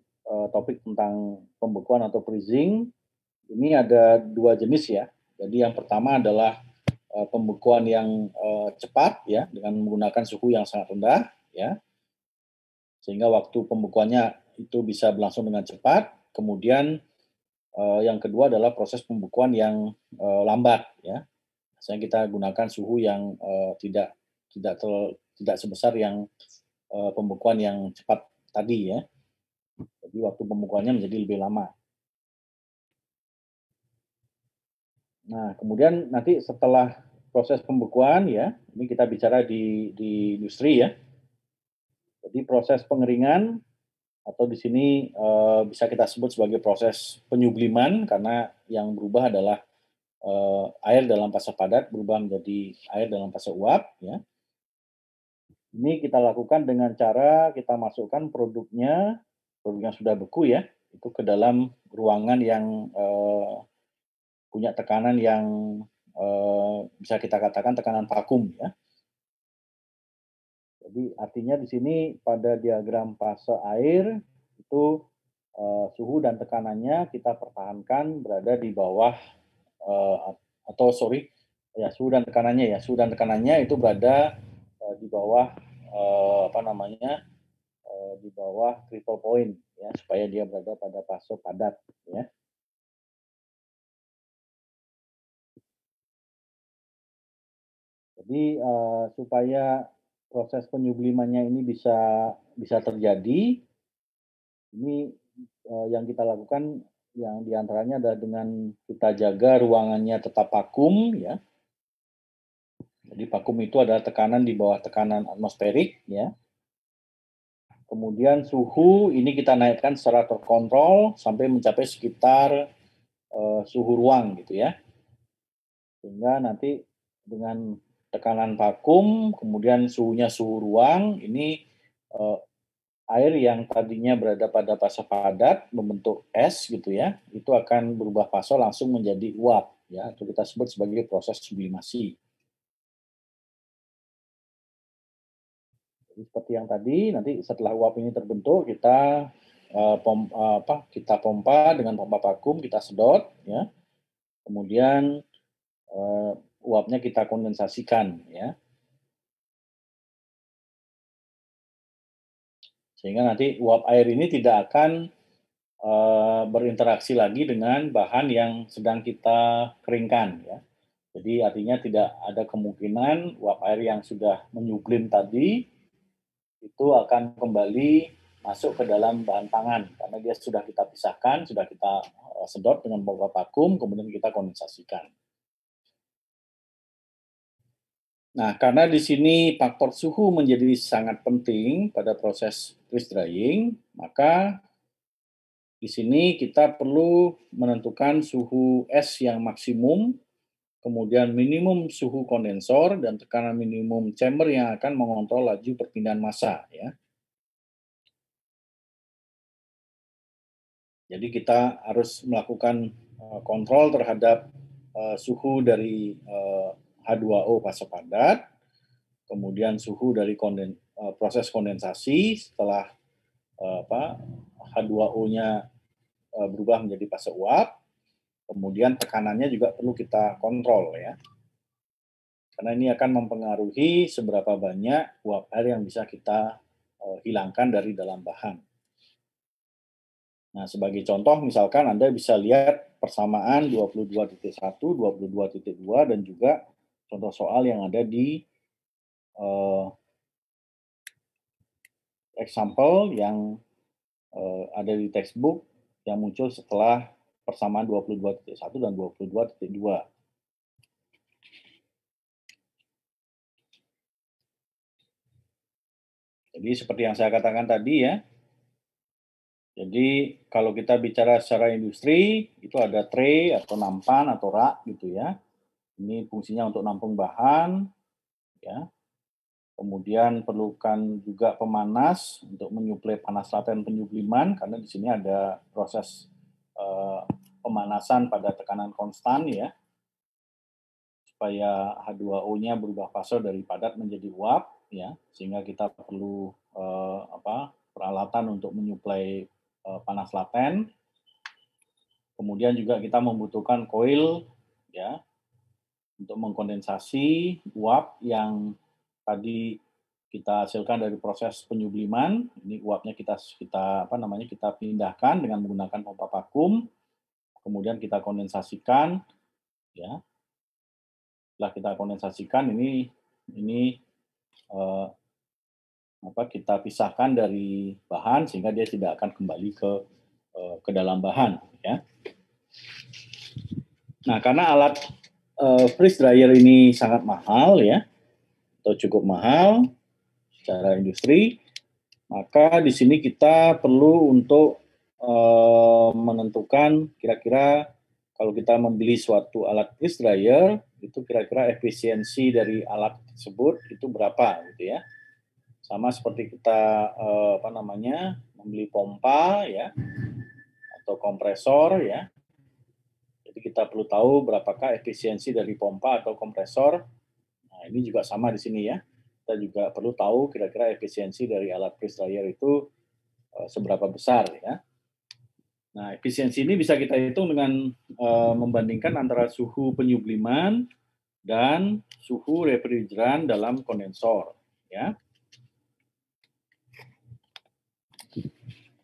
A: topik tentang pembekuan atau freezing, ini ada 2 jenis ya. Jadi yang pertama adalah pembekuan yang cepat ya, dengan menggunakan suhu yang sangat rendah ya, sehingga waktu pembekuannya itu bisa berlangsung dengan cepat. Kemudian yang kedua adalah proses pembekuan yang lambat ya. Biasanya kita gunakan suhu yang tidak tidak tidak sebesar yang pembekuan yang cepat tadi ya. Jadi waktu pembekuannya menjadi lebih lama. Nah, kemudian nanti setelah proses pembekuan ya, ini kita bicara di industri ya. Jadi proses pengeringan atau di sini bisa kita sebut sebagai proses penyubliman karena yang berubah adalah air dalam fase padat berubah menjadi air dalam fase uap ya. Ini kita lakukan dengan cara kita masukkan produknya, produk yang sudah beku ya, itu ke dalam ruangan yang punya tekanan yang bisa kita katakan tekanan vakum ya. Jadi artinya di sini pada diagram fase air itu suhu dan tekanannya kita pertahankan berada di bawah eh, atau sorry ya suhu dan tekanannya itu berada di bawah apa namanya di bawah critical point ya supaya dia berada pada fase padat ya. Jadi supaya proses penyublimannya ini bisa bisa terjadi, ini yang kita lakukan yang diantaranya adalah dengan kita jaga ruangannya tetap vakum ya. Jadi vakum itu adalah tekanan di bawah tekanan atmosferik ya. Kemudian suhu ini kita naikkan secara terkontrol sampai mencapai sekitar suhu ruang gitu ya. Sehingga nanti dengan tekanan vakum, kemudian suhunya suhu ruang, ini eh, air yang tadinya berada pada fase padat membentuk es gitu ya, itu akan berubah fase langsung menjadi uap ya, atau kita sebut sebagai proses sublimasi. Jadi seperti yang tadi, nanti setelah uap ini terbentuk, kita kita pompa dengan pompa vakum, kita sedot ya, kemudian uapnya kita kondensasikan ya, sehingga nanti uap air ini tidak akan berinteraksi lagi dengan bahan yang sedang kita keringkan ya. Jadi artinya tidak ada kemungkinan uap air yang sudah menyublim tadi itu akan kembali masuk ke dalam bahan pangan karena dia sudah kita pisahkan, sudah kita sedot dengan pompa vakum, kemudian kita kondensasikan. Nah, karena di sini faktor suhu menjadi sangat penting pada proses freeze drying, maka di sini kita perlu menentukan suhu es yang maksimum, kemudian minimum suhu kondensor dan tekanan minimum chamber yang akan mengontrol laju perpindahan massa ya. Jadi kita harus melakukan kontrol terhadap suhu dari H2O fase padat, kemudian suhu dari proses kondensasi setelah H2O-nya berubah menjadi fase uap, kemudian tekanannya juga perlu kita kontrol ya. Karena ini akan mempengaruhi seberapa banyak uap air yang bisa kita hilangkan dari dalam bahan. Nah, sebagai contoh misalkan Anda bisa lihat persamaan 22.1, 22.2 dan juga contoh soal yang ada di example yang ada di textbook yang muncul setelah persamaan 22.1 dan 22.2. Jadi seperti yang saya katakan tadi ya, jadi kalau kita bicara secara industri, itu ada tray atau nampan atau rak gitu ya. Ini fungsinya untuk nampung bahan, ya. Kemudian perlukan juga pemanas untuk menyuplai panas laten penyubliman, karena di sini ada proses pemanasan pada tekanan konstan ya, supaya H2O-nya berubah fase dari padat menjadi uap, ya, sehingga kita perlu peralatan untuk menyuplai panas laten. Kemudian juga kita membutuhkan koil, ya, untuk mengkondensasi uap yang tadi kita hasilkan dari proses penyubliman. Ini uapnya kita pindahkan dengan menggunakan pompa vakum, kemudian kita kondensasikan, ya. Setelah kita kondensasikan ini kita pisahkan dari bahan sehingga dia tidak akan kembali ke dalam bahan, ya. Nah, karena alat freeze dryer ini sangat mahal ya, atau cukup mahal secara industri, maka di sini kita perlu untuk menentukan kira-kira kalau kita membeli suatu alat freeze dryer, itu kira-kira efisiensi dari alat tersebut itu berapa gitu ya. Sama seperti kita membeli pompa ya atau kompresor ya. Jadi kita perlu tahu berapakah efisiensi dari pompa atau kompresor. Nah, ini juga sama di sini ya. Kita juga perlu tahu kira-kira efisiensi dari alat freeze dryer itu seberapa besar ya. Nah, efisiensi ini bisa kita hitung dengan membandingkan antara suhu penyubliman dan suhu refrigeran dalam kondensor ya.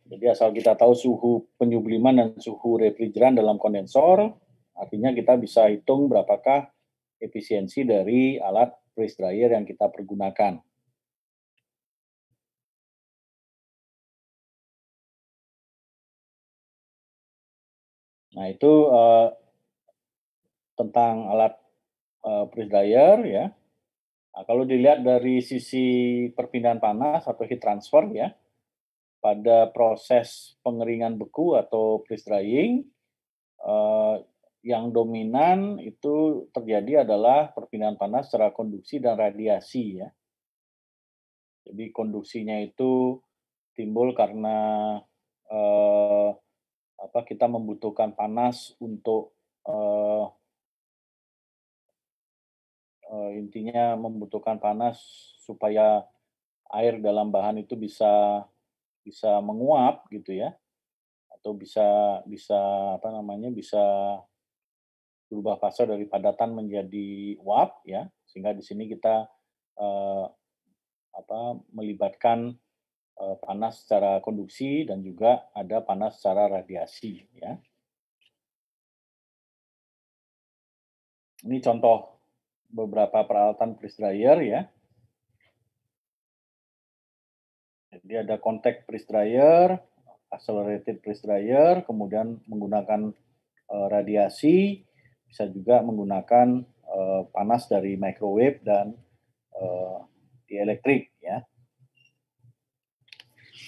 A: Jadi asal kita tahu suhu penyubliman dan suhu refrigeran dalam kondensor, artinya kita bisa hitung berapakah efisiensi dari alat freeze dryer yang kita pergunakan. Nah, itu tentang alat freeze dryer ya. Nah, kalau dilihat dari sisi perpindahan panas atau heat transfer ya, pada proses pengeringan beku atau freeze drying, yang dominan itu terjadi adalah perpindahan panas secara konduksi dan radiasi ya. Jadi konduksinya itu timbul karena kita membutuhkan panas untuk intinya membutuhkan panas supaya air dalam bahan itu bisa menguap gitu ya, atau bisa bisa bisa berubah fase dari padatan menjadi uap ya, sehingga di sini kita eh, melibatkan panas secara konduksi dan juga ada panas secara radiasi ya. Ini contoh beberapa peralatan freeze dryer ya. Jadi ada contact freeze dryer, accelerated freeze dryer, kemudian menggunakan radiasi, bisa juga menggunakan panas dari microwave dan dieelektrik ya.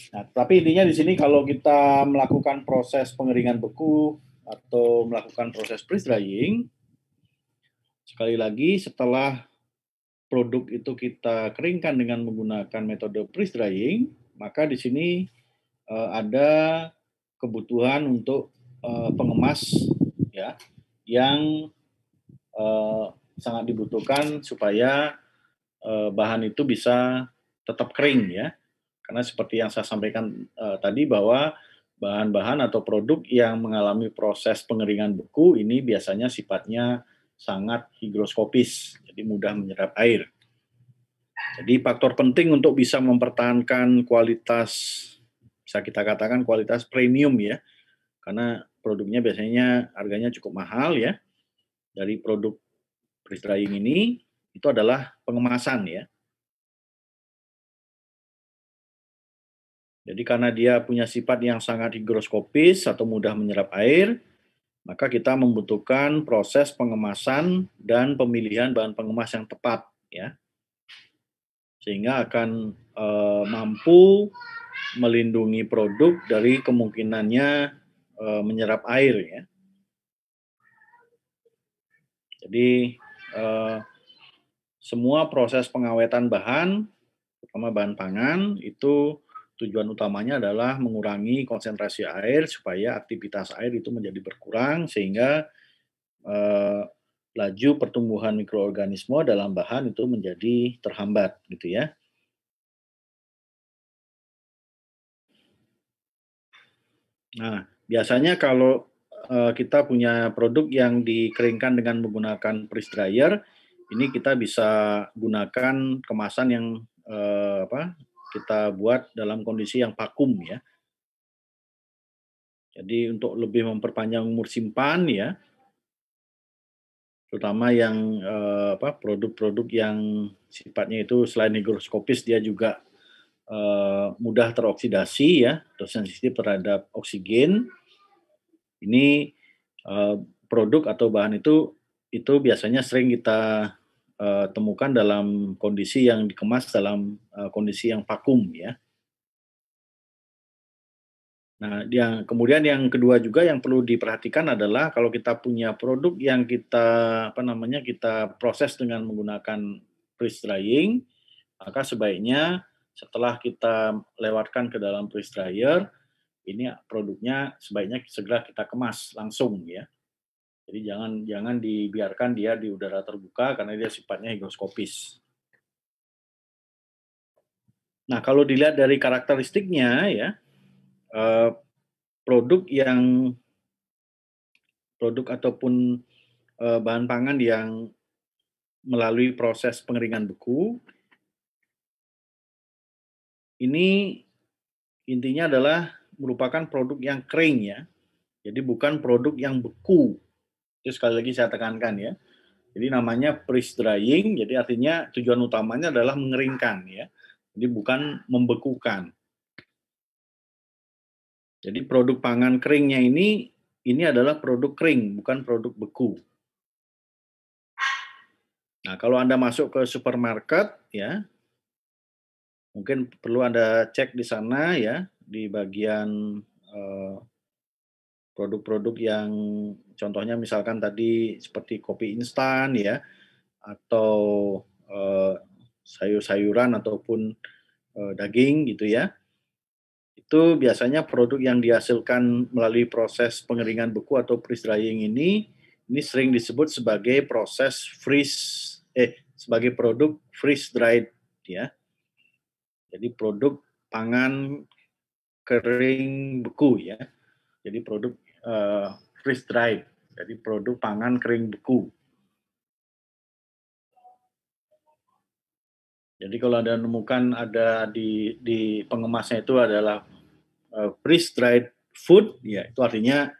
A: Nah, tapi intinya di sini kalau kita melakukan proses pengeringan beku atau melakukan proses freeze drying, sekali lagi setelah produk itu kita keringkan dengan menggunakan metode freeze drying, maka di sini ada kebutuhan untuk pengemas ya yang sangat dibutuhkan supaya bahan itu bisa tetap kering ya. Karena seperti yang saya sampaikan tadi bahwa bahan-bahan atau produk yang mengalami proses pengeringan beku ini biasanya sifatnya sangat higroskopis, jadi mudah menyerap air. Jadi faktor penting untuk bisa mempertahankan kualitas, bisa kita katakan kualitas premium ya, karena produknya biasanya harganya cukup mahal ya, dari produk freeze drying ini, itu adalah pengemasan ya. Jadi karena dia punya sifat yang sangat higroskopis atau mudah menyerap air, maka kita membutuhkan proses pengemasan dan pemilihan bahan pengemas yang tepat, ya, sehingga akan mampu melindungi produk dari kemungkinannya menyerap air, ya. Jadi semua proses pengawetan bahan, terutama bahan pangan, itu tujuan utamanya adalah mengurangi konsentrasi air supaya aktivitas air itu menjadi berkurang sehingga eh, laju pertumbuhan mikroorganisme dalam bahan itu menjadi terhambat gitu ya. Nah, biasanya kalau kita punya produk yang dikeringkan dengan menggunakan freeze dryer, ini kita bisa gunakan kemasan yang kita buat dalam kondisi yang vakum ya. Jadi untuk lebih memperpanjang umur simpan ya, terutama yang produk-produk yang sifatnya itu selain higroskopis dia juga mudah teroksidasi ya, atau sensitif terhadap oksigen. Ini produk atau bahan itu biasanya sering kita temukan dalam kondisi yang dikemas dalam kondisi yang vakum ya. Nah, kemudian yang kedua juga yang perlu diperhatikan adalah kalau kita punya produk yang kita kita proses dengan menggunakan freeze drying, maka sebaiknya setelah kita lewatkan ke dalam freeze dryer, ini produknya sebaiknya segera kita kemas langsung ya. Jadi jangan jangan dibiarkan dia di udara terbuka karena dia sifatnya higroskopis. Nah, kalau dilihat dari karakteristiknya ya, eee, produk yang produk ataupun, bahan pangan yang melalui proses pengeringan beku, ini intinya adalah merupakan produk yang kering ya, jadi bukan produk yang beku. Itu sekali lagi saya tekankan ya. Jadi namanya freeze drying, jadi artinya tujuan utamanya adalah mengeringkan ya, jadi bukan membekukan. Jadi produk pangan keringnya ini adalah produk kering, bukan produk beku. Nah, kalau Anda masuk ke supermarket ya, mungkin perlu Anda cek di sana ya, di bagian, eee, produk-produk yang contohnya misalkan tadi seperti kopi instan ya, atau, eee, sayur-sayuran ataupun, daging gitu ya. Itu biasanya produk yang dihasilkan melalui proses pengeringan beku atau freeze drying ini sering disebut sebagai sebagai produk freeze dried ya. Jadi produk pangan kering beku ya. Jadi produk freeze dried. Jadi produk pangan kering beku. Jadi kalau Anda menemukan ada di pengemasnya itu adalah freeze dried food, ya itu artinya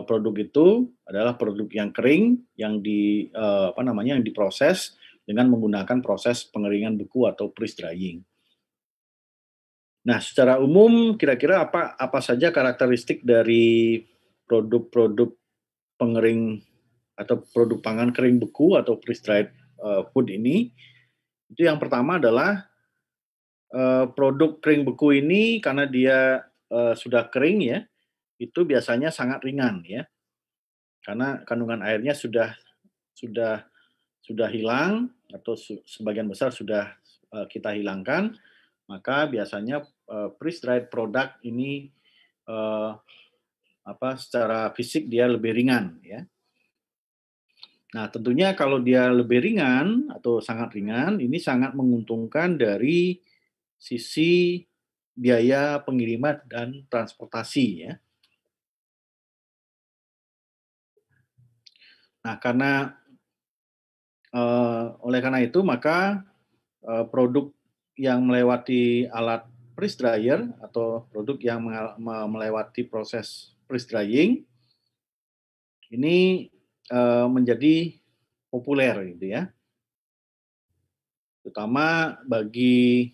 A: produk itu adalah produk yang kering yang yang diproses dengan menggunakan proses pengeringan beku atau freeze drying. Nah, secara umum kira-kira apa apa saja karakteristik dari produk-produk pengering atau produk pangan kering beku atau freeze dried food ini? Itu yang pertama adalah produk kering beku ini karena dia sudah kering ya, itu biasanya sangat ringan ya, karena kandungan airnya sudah sudah hilang atau sebagian besar sudah kita hilangkan, maka biasanya freeze dried product ini eee, secara fisik dia lebih ringan ya. Nah, tentunya kalau dia lebih ringan atau sangat ringan, ini sangat menguntungkan dari sisi biaya pengiriman dan transportasi ya. Nah, oleh karena itu maka, produk yang melewati alat freeze dryer atau produk yang melewati proses freeze drying ini, menjadi populer gitu ya, terutama bagi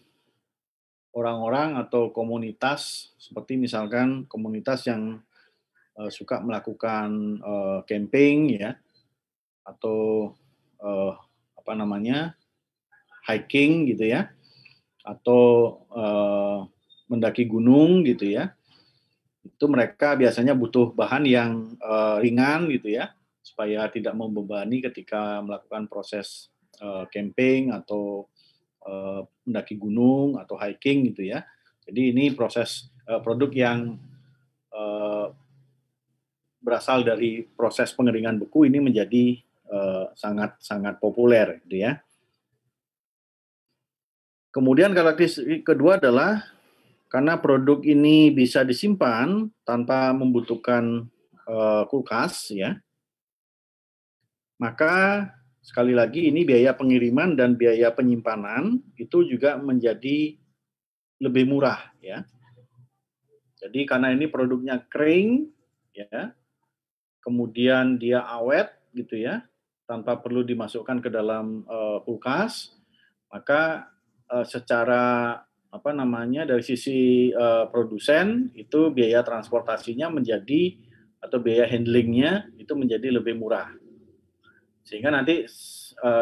A: orang-orang atau komunitas seperti misalkan komunitas yang suka melakukan camping ya atau eh, apa namanya hiking gitu ya atau mendaki gunung gitu ya. Itu mereka biasanya butuh bahan yang ringan gitu ya, supaya tidak membebani ketika melakukan proses camping atau mendaki gunung atau hiking gitu ya. Jadi ini proses produk yang eh, berasal dari proses pengeringan beku ini menjadi sangat sangat populer gitu ya. Kemudian karakteristik kedua adalah karena produk ini bisa disimpan tanpa membutuhkan kulkas ya, maka sekali lagi ini biaya pengiriman dan biaya penyimpanan itu juga menjadi lebih murah ya. Jadi karena ini produknya kering ya, kemudian dia awet gitu ya, tanpa perlu dimasukkan ke dalam kulkas, maka secara apa namanya dari sisi produsen itu biaya transportasinya menjadi atau biaya handlingnya itu menjadi lebih murah, sehingga nanti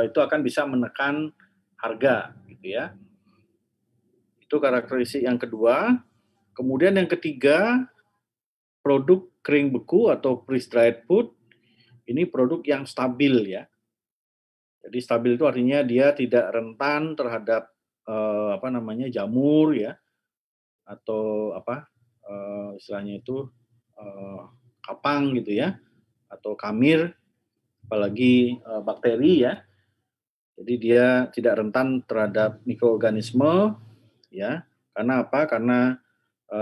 A: itu akan bisa menekan harga gitu ya. Itu karakteristik yang kedua. Kemudian yang ketiga, produk kering beku atau freeze dried food ini produk yang stabil ya. Jadi stabil itu artinya dia tidak rentan terhadap apa namanya jamur ya atau apa istilahnya itu eh, kapang gitu ya atau kamir apalagi bakteri ya. Jadi dia tidak rentan terhadap mikroorganisme ya. Karena apa? Karena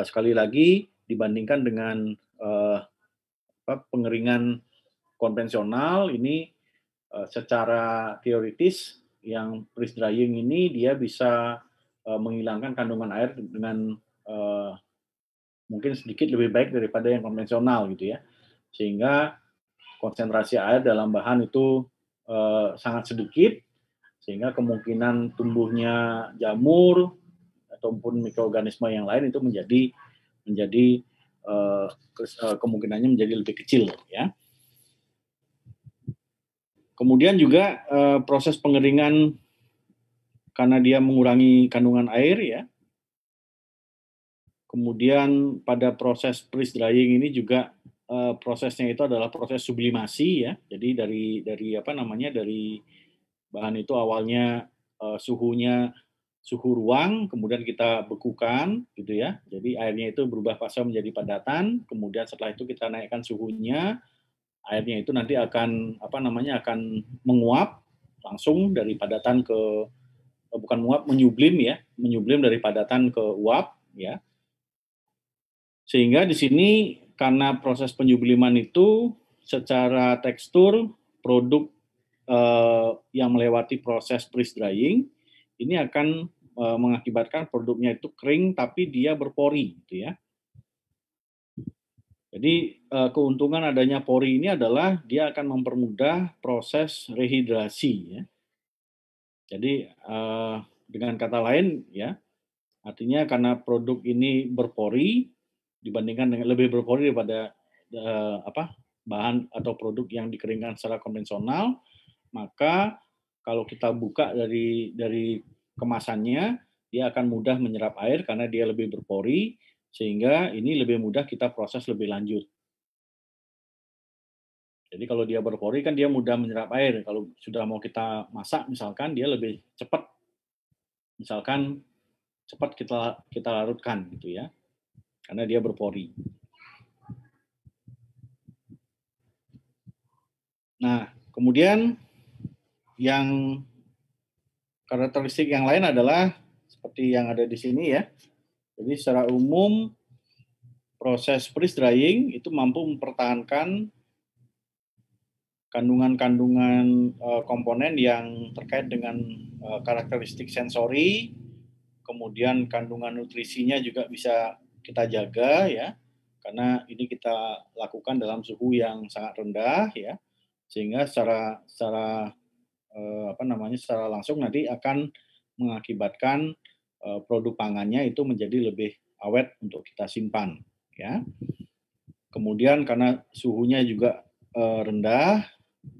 A: sekali lagi dibandingkan dengan pengeringan konvensional ini secara teoritis yang freeze drying ini dia bisa menghilangkan kandungan air dengan uh, mungkin sedikit lebih baik daripada yang konvensional gitu ya. Sehingga konsentrasi air dalam bahan itu sangat sedikit sehingga kemungkinan tumbuhnya jamur ataupun mikroorganisme yang lain itu menjadi kemungkinannya menjadi lebih kecil ya. Kemudian juga proses pengeringan karena dia mengurangi kandungan air ya. Kemudian pada proses freeze drying ini juga prosesnya itu adalah proses sublimasi ya. Jadi dari apa namanya dari bahan itu awalnya suhunya suhu ruang, kemudian kita bekukan gitu ya. Jadi airnya itu berubah fase menjadi padatan, kemudian setelah itu kita naikkan suhunya, airnya itu nanti akan apa namanya akan menguap langsung dari padatan ke bukan menguap menyublim ya, menyublim dari padatan ke uap ya. Sehingga di sini karena proses penyubliman itu secara tekstur produk yang melewati proses freeze drying ini akan mengakibatkan produknya itu kering tapi dia berpori gitu ya. Jadi keuntungan adanya pori ini adalah dia akan mempermudah proses rehidrasi ya. Jadi dengan kata lain ya, artinya karena produk ini berpori dibandingkan dengan lebih berpori daripada bahan atau produk yang dikeringkan secara konvensional, maka kalau kita buka dari kemasannya, dia akan mudah menyerap air karena dia lebih berpori, sehingga ini lebih mudah kita proses lebih lanjut. Jadi kalau dia berpori kan dia mudah menyerap air. Kalau sudah mau kita masak misalkan dia lebih cepat. Misalkan cepat kita kita larutkan gitu ya. Karena dia berpori. Nah, kemudian yang karakteristik yang lain adalah seperti yang ada di sini ya. Jadi secara umum proses freeze drying itu mampu mempertahankan kandungan-kandungan komponen yang terkait dengan karakteristik sensori, kemudian kandungan nutrisinya juga bisa kita jaga ya, karena ini kita lakukan dalam suhu yang sangat rendah ya, sehingga secara apa namanya secara langsung nanti akan mengakibatkan produk pangannya itu menjadi lebih awet untuk kita simpan, ya. Kemudian karena suhunya juga rendah,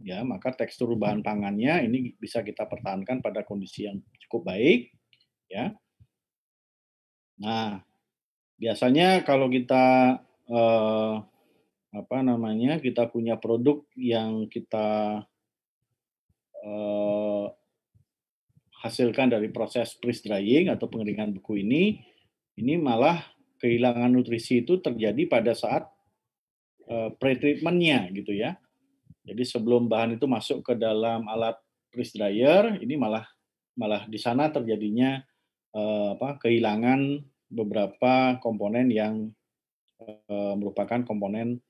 A: ya, maka tekstur bahan pangannya ini bisa kita pertahankan pada kondisi yang cukup baik, ya. Nah, biasanya kalau kita, eee, apa namanya, kita punya produk yang kita, eee, hasilkan dari proses freeze drying atau pengeringan beku ini malah kehilangan nutrisi itu terjadi pada saat, pre-treatment-nya gitu ya. Jadi sebelum bahan itu masuk ke dalam alat freeze dryer, ini malah malah di sana terjadinya, kehilangan beberapa komponen yang, merupakan komponen,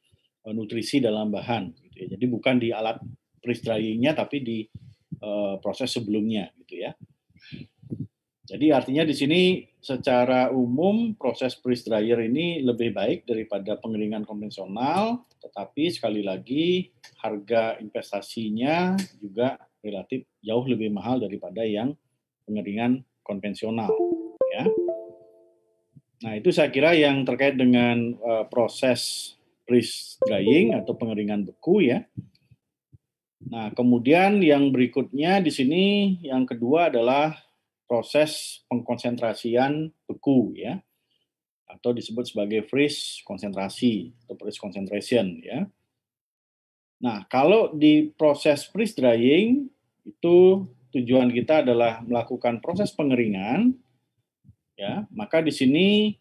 A: nutrisi dalam bahan gitu ya. Jadi bukan di alat freeze drying-nya tapi di, proses sebelumnya gitu ya. Jadi artinya di sini secara umum proses freeze dryer ini lebih baik daripada pengeringan konvensional, tetapi sekali lagi harga investasinya juga relatif jauh lebih mahal daripada yang pengeringan konvensional, ya. Nah, itu saya kira yang terkait dengan, proses freeze drying atau pengeringan beku ya. Nah, kemudian yang berikutnya di sini yang kedua adalah proses pengkonsentrasian beku ya, atau disebut sebagai freeze konsentrasi atau freeze concentration ya. Nah, kalau di proses freeze drying itu tujuan kita adalah melakukan proses pengeringan ya, maka di sini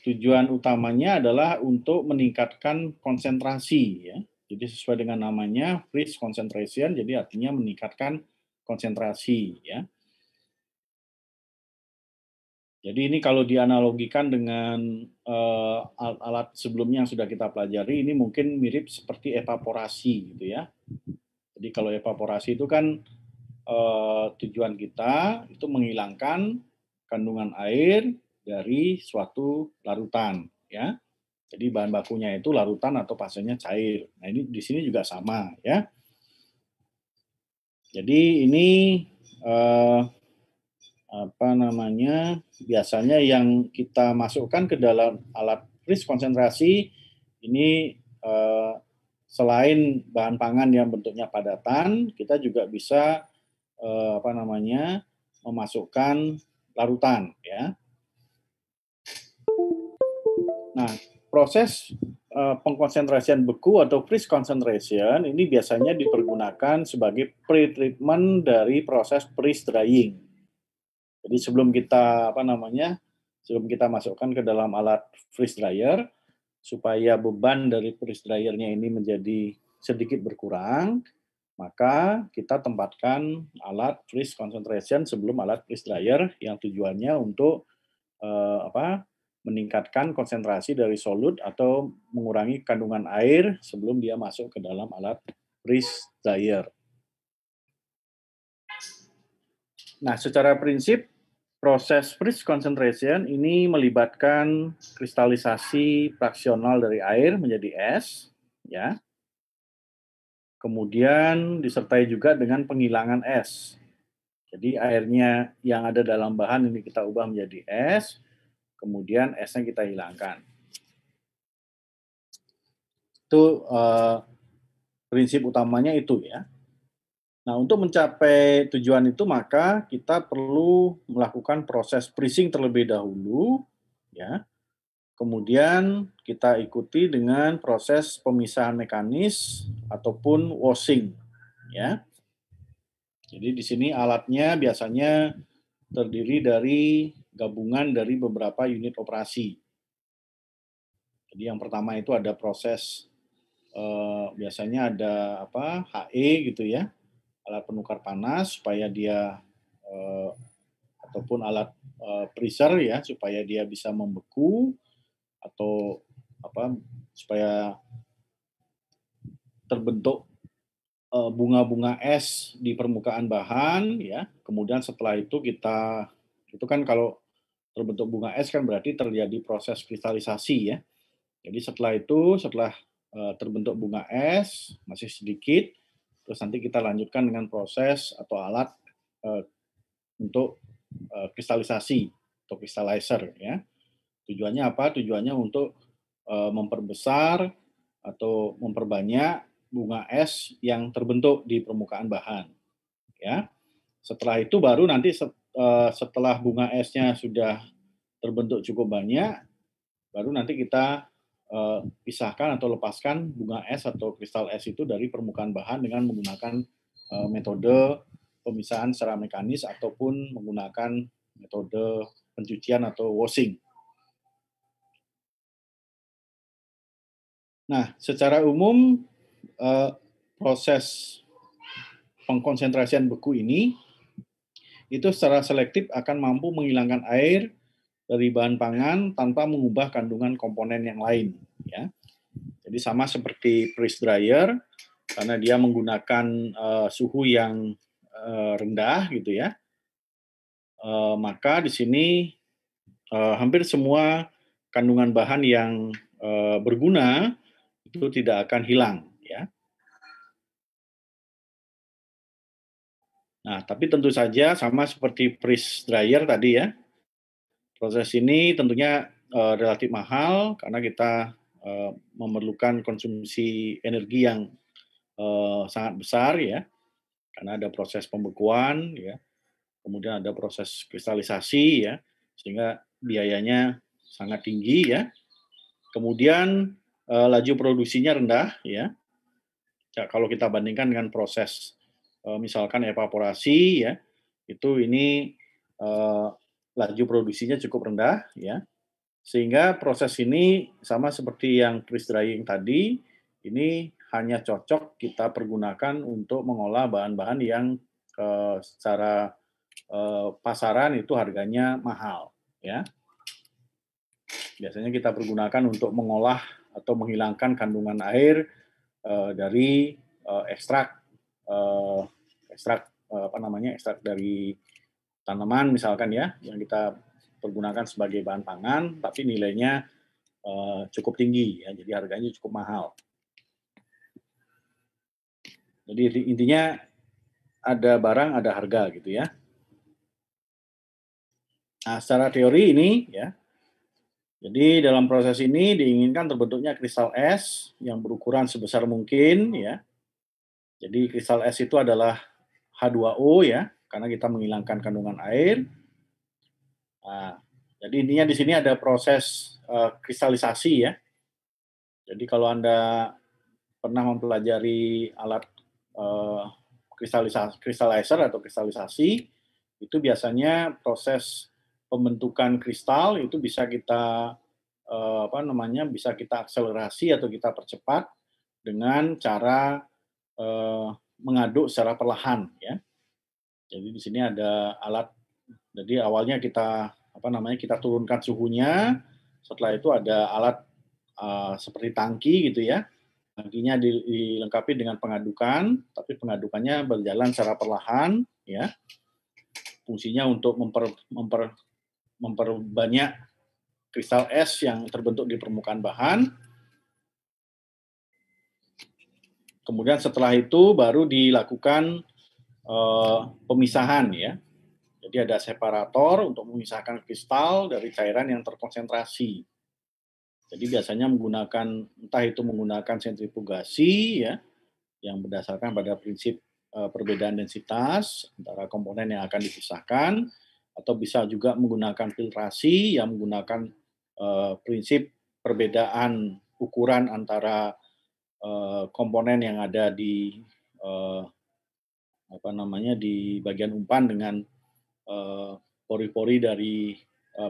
A: tujuan utamanya adalah untuk meningkatkan konsentrasi ya. Jadi sesuai dengan namanya freeze concentration, jadi artinya meningkatkan konsentrasi ya. Jadi ini kalau dianalogikan dengan alat-alat sebelumnya yang sudah kita pelajari, ini mungkin mirip seperti evaporasi gitu ya. Jadi kalau evaporasi itu kan tujuan kita itu menghilangkan kandungan air dari suatu larutan ya. Jadi bahan bakunya itu larutan atau fasenya cair. Nah ini di sini juga sama ya. Jadi ini eh, apa namanya, biasanya yang kita masukkan ke dalam alat freeze konsentrasi ini, selain bahan pangan yang bentuknya padatan, kita juga bisa, apa namanya, memasukkan larutan ya. Nah, proses, pengkonsentrasian beku atau freeze concentration ini biasanya dipergunakan sebagai pre-treatment dari proses freeze drying. Jadi sebelum kita apa namanya, sebelum kita masukkan ke dalam alat freeze dryer, supaya beban dari freeze dryernya ini menjadi sedikit berkurang, maka kita tempatkan alat freeze concentration sebelum alat freeze dryer yang tujuannya untuk meningkatkan konsentrasi dari solut atau mengurangi kandungan air sebelum dia masuk ke dalam alat freeze dryer. Nah, secara prinsip proses freeze concentration ini melibatkan kristalisasi fraksional dari air menjadi es, ya. Kemudian disertai juga dengan penghilangan es. Jadi airnya yang ada dalam bahan ini kita ubah menjadi es, kemudian esnya kita hilangkan. Itu prinsip utamanya itu ya. Nah, untuk mencapai tujuan itu maka kita perlu melakukan proses freezing terlebih dahulu, ya. Kemudian kita ikuti dengan proses pemisahan mekanis ataupun washing, ya. Jadi di sini alatnya biasanya terdiri dari gabungan dari beberapa unit operasi. Jadi yang pertama itu ada proses biasanya ada apa HE gitu ya, alat penukar panas supaya dia eh, ataupun alat freezer ya supaya dia bisa membeku atau apa supaya terbentuk bunga-bunga es di permukaan bahan ya. Kemudian setelah itu kita itu kan kalau terbentuk bunga es kan berarti terjadi proses kristalisasi ya. Jadi setelah terbentuk bunga es masih sedikit, terus nanti kita lanjutkan dengan proses atau alat untuk kristalisasi atau crystallizer ya. Tujuannya apa? Tujuannya untuk memperbesar atau memperbanyak bunga es yang terbentuk di permukaan bahan ya. Setelah itu baru nanti setelah bunga esnya sudah terbentuk cukup banyak, baru nanti kita pisahkan atau lepaskan bunga es atau kristal es itu dari permukaan bahan dengan menggunakan metode pemisahan secara mekanis ataupun menggunakan metode pencucian atau washing. Nah, secara umum proses pengkonsentrasian beku ini itu secara selektif akan mampu menghilangkan air dari bahan pangan tanpa mengubah kandungan komponen yang lain ya. Jadi sama seperti freeze dryer karena dia menggunakan suhu yang rendah gitu ya. Maka di sini hampir semua kandungan bahan yang berguna itu tidak akan hilang ya. Nah, tapi tentu saja sama seperti freeze dryer tadi ya. Proses ini tentunya relatif mahal karena kita memerlukan konsumsi energi yang sangat besar ya. Karena ada proses pembekuan ya, kemudian ada proses kristalisasi ya, sehingga biayanya sangat tinggi ya. Kemudian laju produksinya rendah ya. Kalau kita bandingkan dengan proses misalkan evaporasi ya, itu ini laju produksinya cukup rendah ya. Sehingga proses ini sama seperti yang freeze drying tadi, ini hanya cocok kita pergunakan untuk mengolah bahan-bahan yang secara pasaran itu harganya mahal ya. Biasanya kita pergunakan untuk mengolah atau menghilangkan kandungan air dari ekstrak ekstrak dari tanaman misalkan ya, yang kita pergunakan sebagai bahan pangan, tapi nilainya cukup tinggi ya, jadi harganya cukup mahal. Jadi intinya ada barang, ada harga gitu ya. Nah, secara teori ini ya, jadi dalam proses ini diinginkan terbentuknya kristal es yang berukuran sebesar mungkin ya. Jadi kristal es itu adalah H2O ya, karena kita menghilangkan kandungan air. Nah, jadi intinya di sini ada proses kristalisasi ya. Jadi kalau Anda pernah mempelajari alat crystallizer atau kristalisasi, itu biasanya proses pembentukan kristal itu bisa kita bisa kita akselerasi atau kita percepat dengan cara mengaduk secara perlahan ya. Jadi di sini ada alat. Jadi awalnya kita turunkan suhunya. Setelah itu ada alat seperti tangki gitu ya. Tangkinya dilengkapi dengan pengadukan, tapi pengadukannya berjalan secara perlahan ya. Fungsinya untuk memperbanyak kristal es yang terbentuk di permukaan bahan. Kemudian setelah itu baru dilakukan pemisahan ya. Jadi ada separator untuk memisahkan kristal dari cairan yang terkonsentrasi. Jadi biasanya entah itu menggunakan sentrifugasi ya, yang berdasarkan pada prinsip perbedaan densitas antara komponen yang akan dipisahkan, atau bisa juga menggunakan filtrasi yang menggunakan prinsip perbedaan ukuran antara komponen yang ada di di bagian umpan dengan pori-pori dari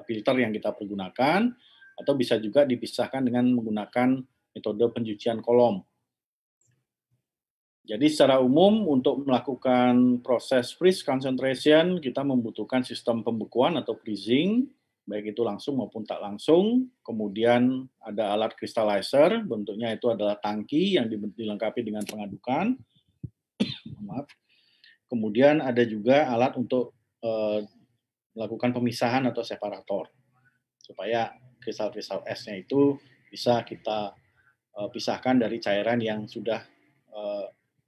A: filter yang kita pergunakan, atau bisa juga dipisahkan dengan menggunakan metode pencucian kolom. Jadi secara umum untuk melakukan proses freeze concentration kita membutuhkan sistem pembekuan atau freezing, baik itu langsung maupun tak langsung. Kemudian ada alat crystallizer, bentuknya itu adalah tangki yang dilengkapi dengan pengadukan. Maaf. Kemudian ada juga alat untuk melakukan pemisahan atau separator, supaya kristal-kristal esnya itu bisa kita pisahkan dari cairan yang sudah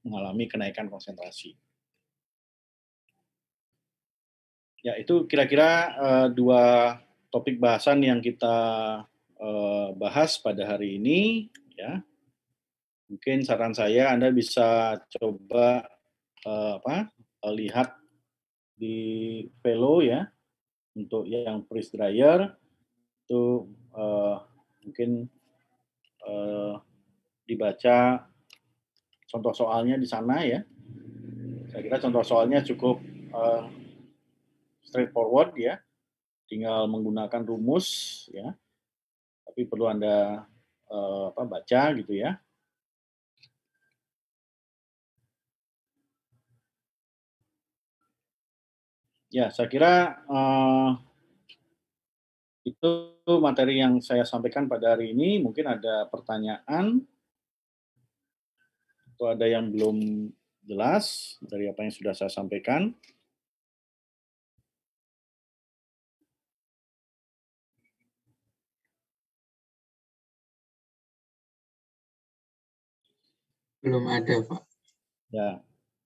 A: mengalami kenaikan konsentrasi. Ya, itu kira-kira dua topik bahasan yang kita bahas pada hari ini, ya. Mungkin saran saya Anda bisa coba lihat di Velo ya, untuk yang freeze dryer itu mungkin dibaca contoh soalnya di sana ya. Saya kira contoh soalnya cukup straightforward ya, tinggal menggunakan rumus ya, tapi perlu Anda baca gitu ya. Ya, saya kira itu materi yang saya sampaikan pada hari ini. Mungkin ada pertanyaan atau ada yang belum jelas dari apa yang sudah saya sampaikan.
B: Belum ada, Pak.
A: Ya,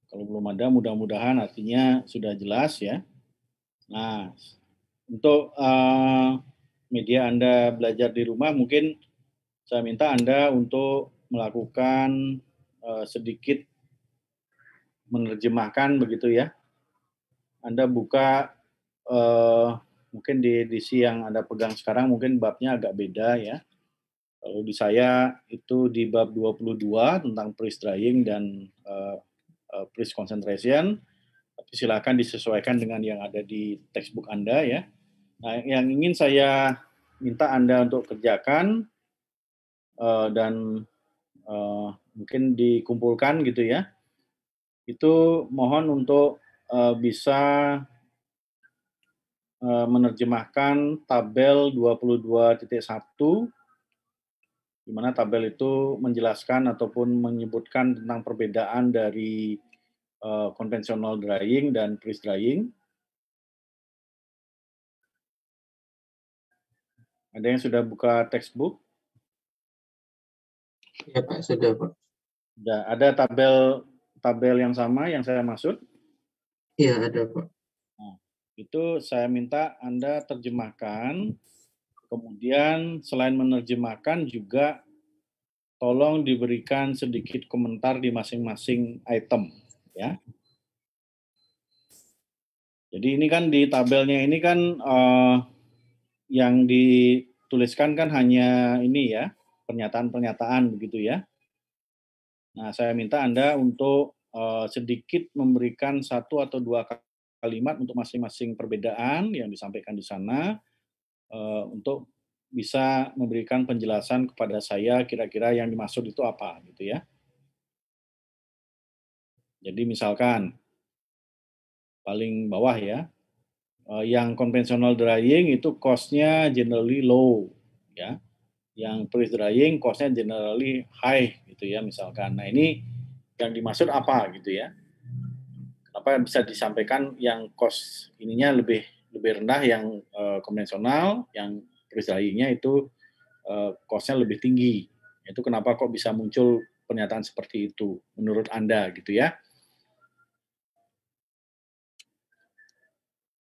A: kalau belum ada mudah-mudahan artinya sudah jelas ya. Nah, untuk media Anda belajar di rumah mungkin saya minta Anda untuk melakukan sedikit menerjemahkan begitu ya. Anda buka mungkin di edisi yang Anda pegang sekarang mungkin babnya agak beda ya. Kalau di saya itu di bab 22 tentang freeze drying dan freeze concentration. Tapi silakan disesuaikan dengan yang ada di textbook Anda ya. Nah, yang ingin saya minta Anda untuk kerjakan dan mungkin dikumpulkan gitu ya. Itu mohon untuk bisa menerjemahkan tabel 22.1, di mana tabel itu menjelaskan ataupun menyebutkan tentang perbedaan dari konvensional drying dan freeze drying. Ada yang sudah buka textbook?
B: Ya, Pak, sudah, Pak.
A: Sudah ada tabel yang sama yang saya maksud?
B: Iya, ada, Pak.
A: Nah, itu saya minta Anda terjemahkan, kemudian selain menerjemahkan juga tolong diberikan sedikit komentar di masing-masing item, ya. Jadi ini kan di tabelnya ini kan yang dituliskan kan hanya ini ya, pernyataan-pernyataan begitu ya. Nah, saya minta Anda untuk sedikit memberikan 1 atau 2 kalimat untuk masing-masing perbedaan yang disampaikan di sana, untuk bisa memberikan penjelasan kepada saya kira-kira yang dimaksud itu apa gitu ya. Jadi misalkan paling bawah ya, yang konvensional drying itu cost-nya generally low ya. Yang freeze drying cost-nya generally high gitu ya misalkan. Nah, ini yang dimaksud apa gitu ya. Kenapa bisa disampaikan yang cost ininya lebih rendah yang konvensional, yang freeze drying-nya itu cost-nya lebih tinggi. Itu kenapa kok bisa muncul pernyataan seperti itu menurut Anda gitu ya.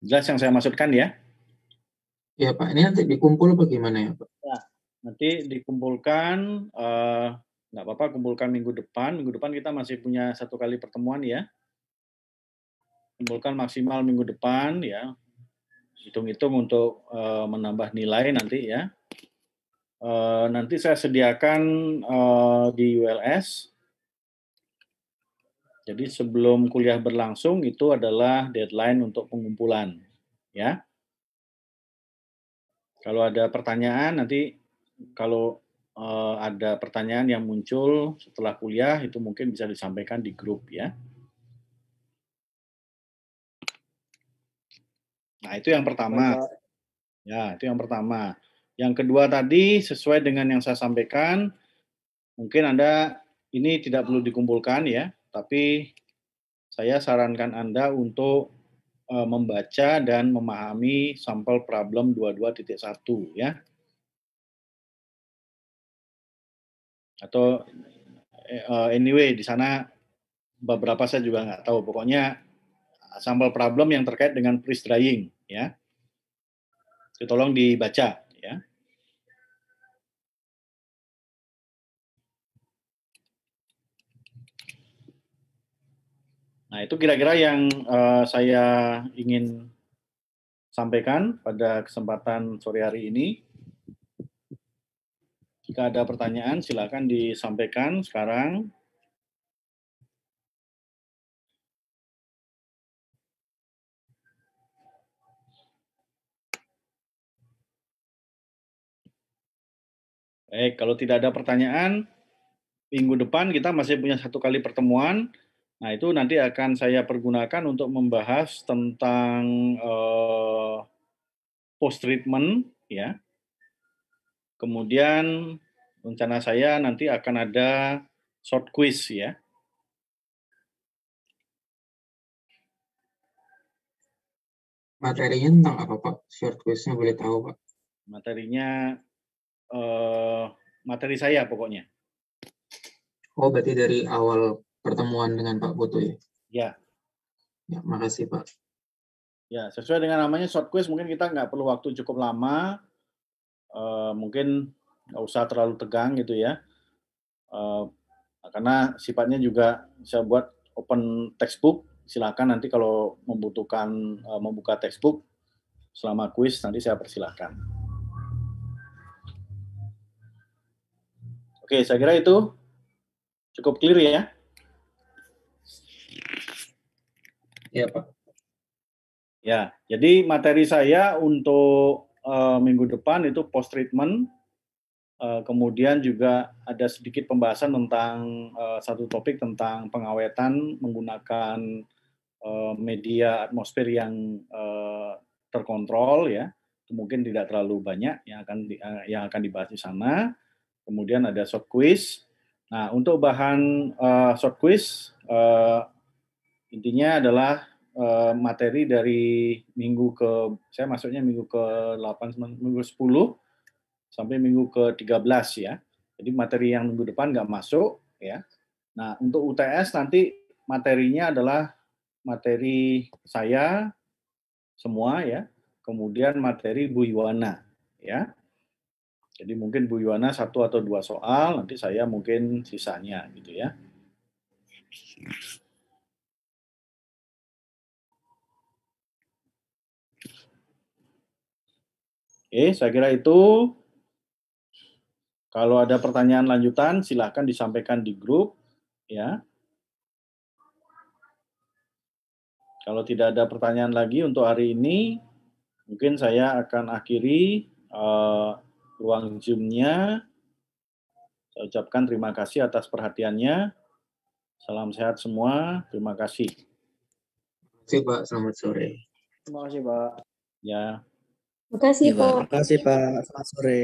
A: Jelas yang saya maksudkan ya?
B: Ya, Pak. Ini nanti dikumpul bagaimana ya, Pak?
A: Nah, nanti dikumpulkan, nggak apa-apa kumpulkan minggu depan. Minggu depan kita masih punya 1 kali pertemuan ya. Kumpulkan maksimal minggu depan ya. Hitung-hitung untuk menambah nilai nanti ya. Nanti saya sediakan di ULS. Jadi sebelum kuliah berlangsung itu adalah deadline untuk pengumpulan, ya. Kalau ada pertanyaan nanti kalau ada pertanyaan yang muncul setelah kuliah itu mungkin bisa disampaikan di grup ya. Nah, itu yang pertama. Ya, itu yang pertama. Yang kedua tadi sesuai dengan yang saya sampaikan, mungkin Anda ini tidak perlu dikumpulkan ya, tapi saya sarankan Anda untuk membaca dan memahami sampel problem 22.1 ya. Atau anyway di sana beberapa saya juga nggak tahu. Pokoknya sampel problem yang terkait dengan freeze drying ya. Tolong dibaca ya. Nah, itu kira-kira yang saya ingin sampaikan pada kesempatan sore hari ini. Jika ada pertanyaan, silakan disampaikan sekarang. Baik, kalau tidak ada pertanyaan, minggu depan kita masih punya 1 kali pertemuan. Nah, itu nanti akan saya pergunakan untuk membahas tentang post treatment ya. Kemudian rencana saya nanti akan ada short quiz ya.
B: Materinya tentang apa, Pak? Short quiz-nya boleh tahu, Pak?
A: Materinya materi saya pokoknya.
B: Oh, berarti dari awal pertemuan dengan Pak Putu ya?
A: Ya.
B: Ya, makasih Pak.
A: Ya, sesuai dengan namanya short quiz, mungkin kita nggak perlu waktu cukup lama, mungkin nggak usah terlalu tegang gitu ya, karena sifatnya juga saya buat open textbook, silakan nanti kalau membutuhkan membuka textbook selama quiz nanti saya persilahkan. Oke, saya kira itu cukup clear ya.
B: Iya Pak.
A: Ya, jadi materi saya untuk minggu depan itu post treatment, kemudian juga ada sedikit pembahasan tentang satu topik tentang pengawetan menggunakan media atmosfer yang terkontrol ya, mungkin tidak terlalu banyak yang akan dibahas di sana. Kemudian ada short quiz. Nah, untuk bahan short quiz intinya adalah materi dari saya masuknya minggu ke-8, minggu 10 sampai minggu ke-13 ya. Jadi materi yang minggu depan nggak masuk ya. Nah, untuk UTS nanti materinya adalah materi saya semua ya. Kemudian materi Bu Yuwana ya. Jadi mungkin Bu Yuwana 1 atau 2 soal, nanti saya mungkin sisanya gitu ya. Oke, saya kira itu. Kalau ada pertanyaan lanjutan, silahkan disampaikan di grup ya. Kalau tidak ada pertanyaan lagi untuk hari ini, mungkin saya akan akhiri ruang Zoom-nya. Saya ucapkan terima kasih atas perhatiannya. Salam sehat semua. Terima kasih.
B: Terima kasih Pak. Selamat sore.
A: Terima kasih Pak. Ya.
C: Terima kasih
D: Iya,
C: Pak.
D: Terima kasih Pak. Selamat sore.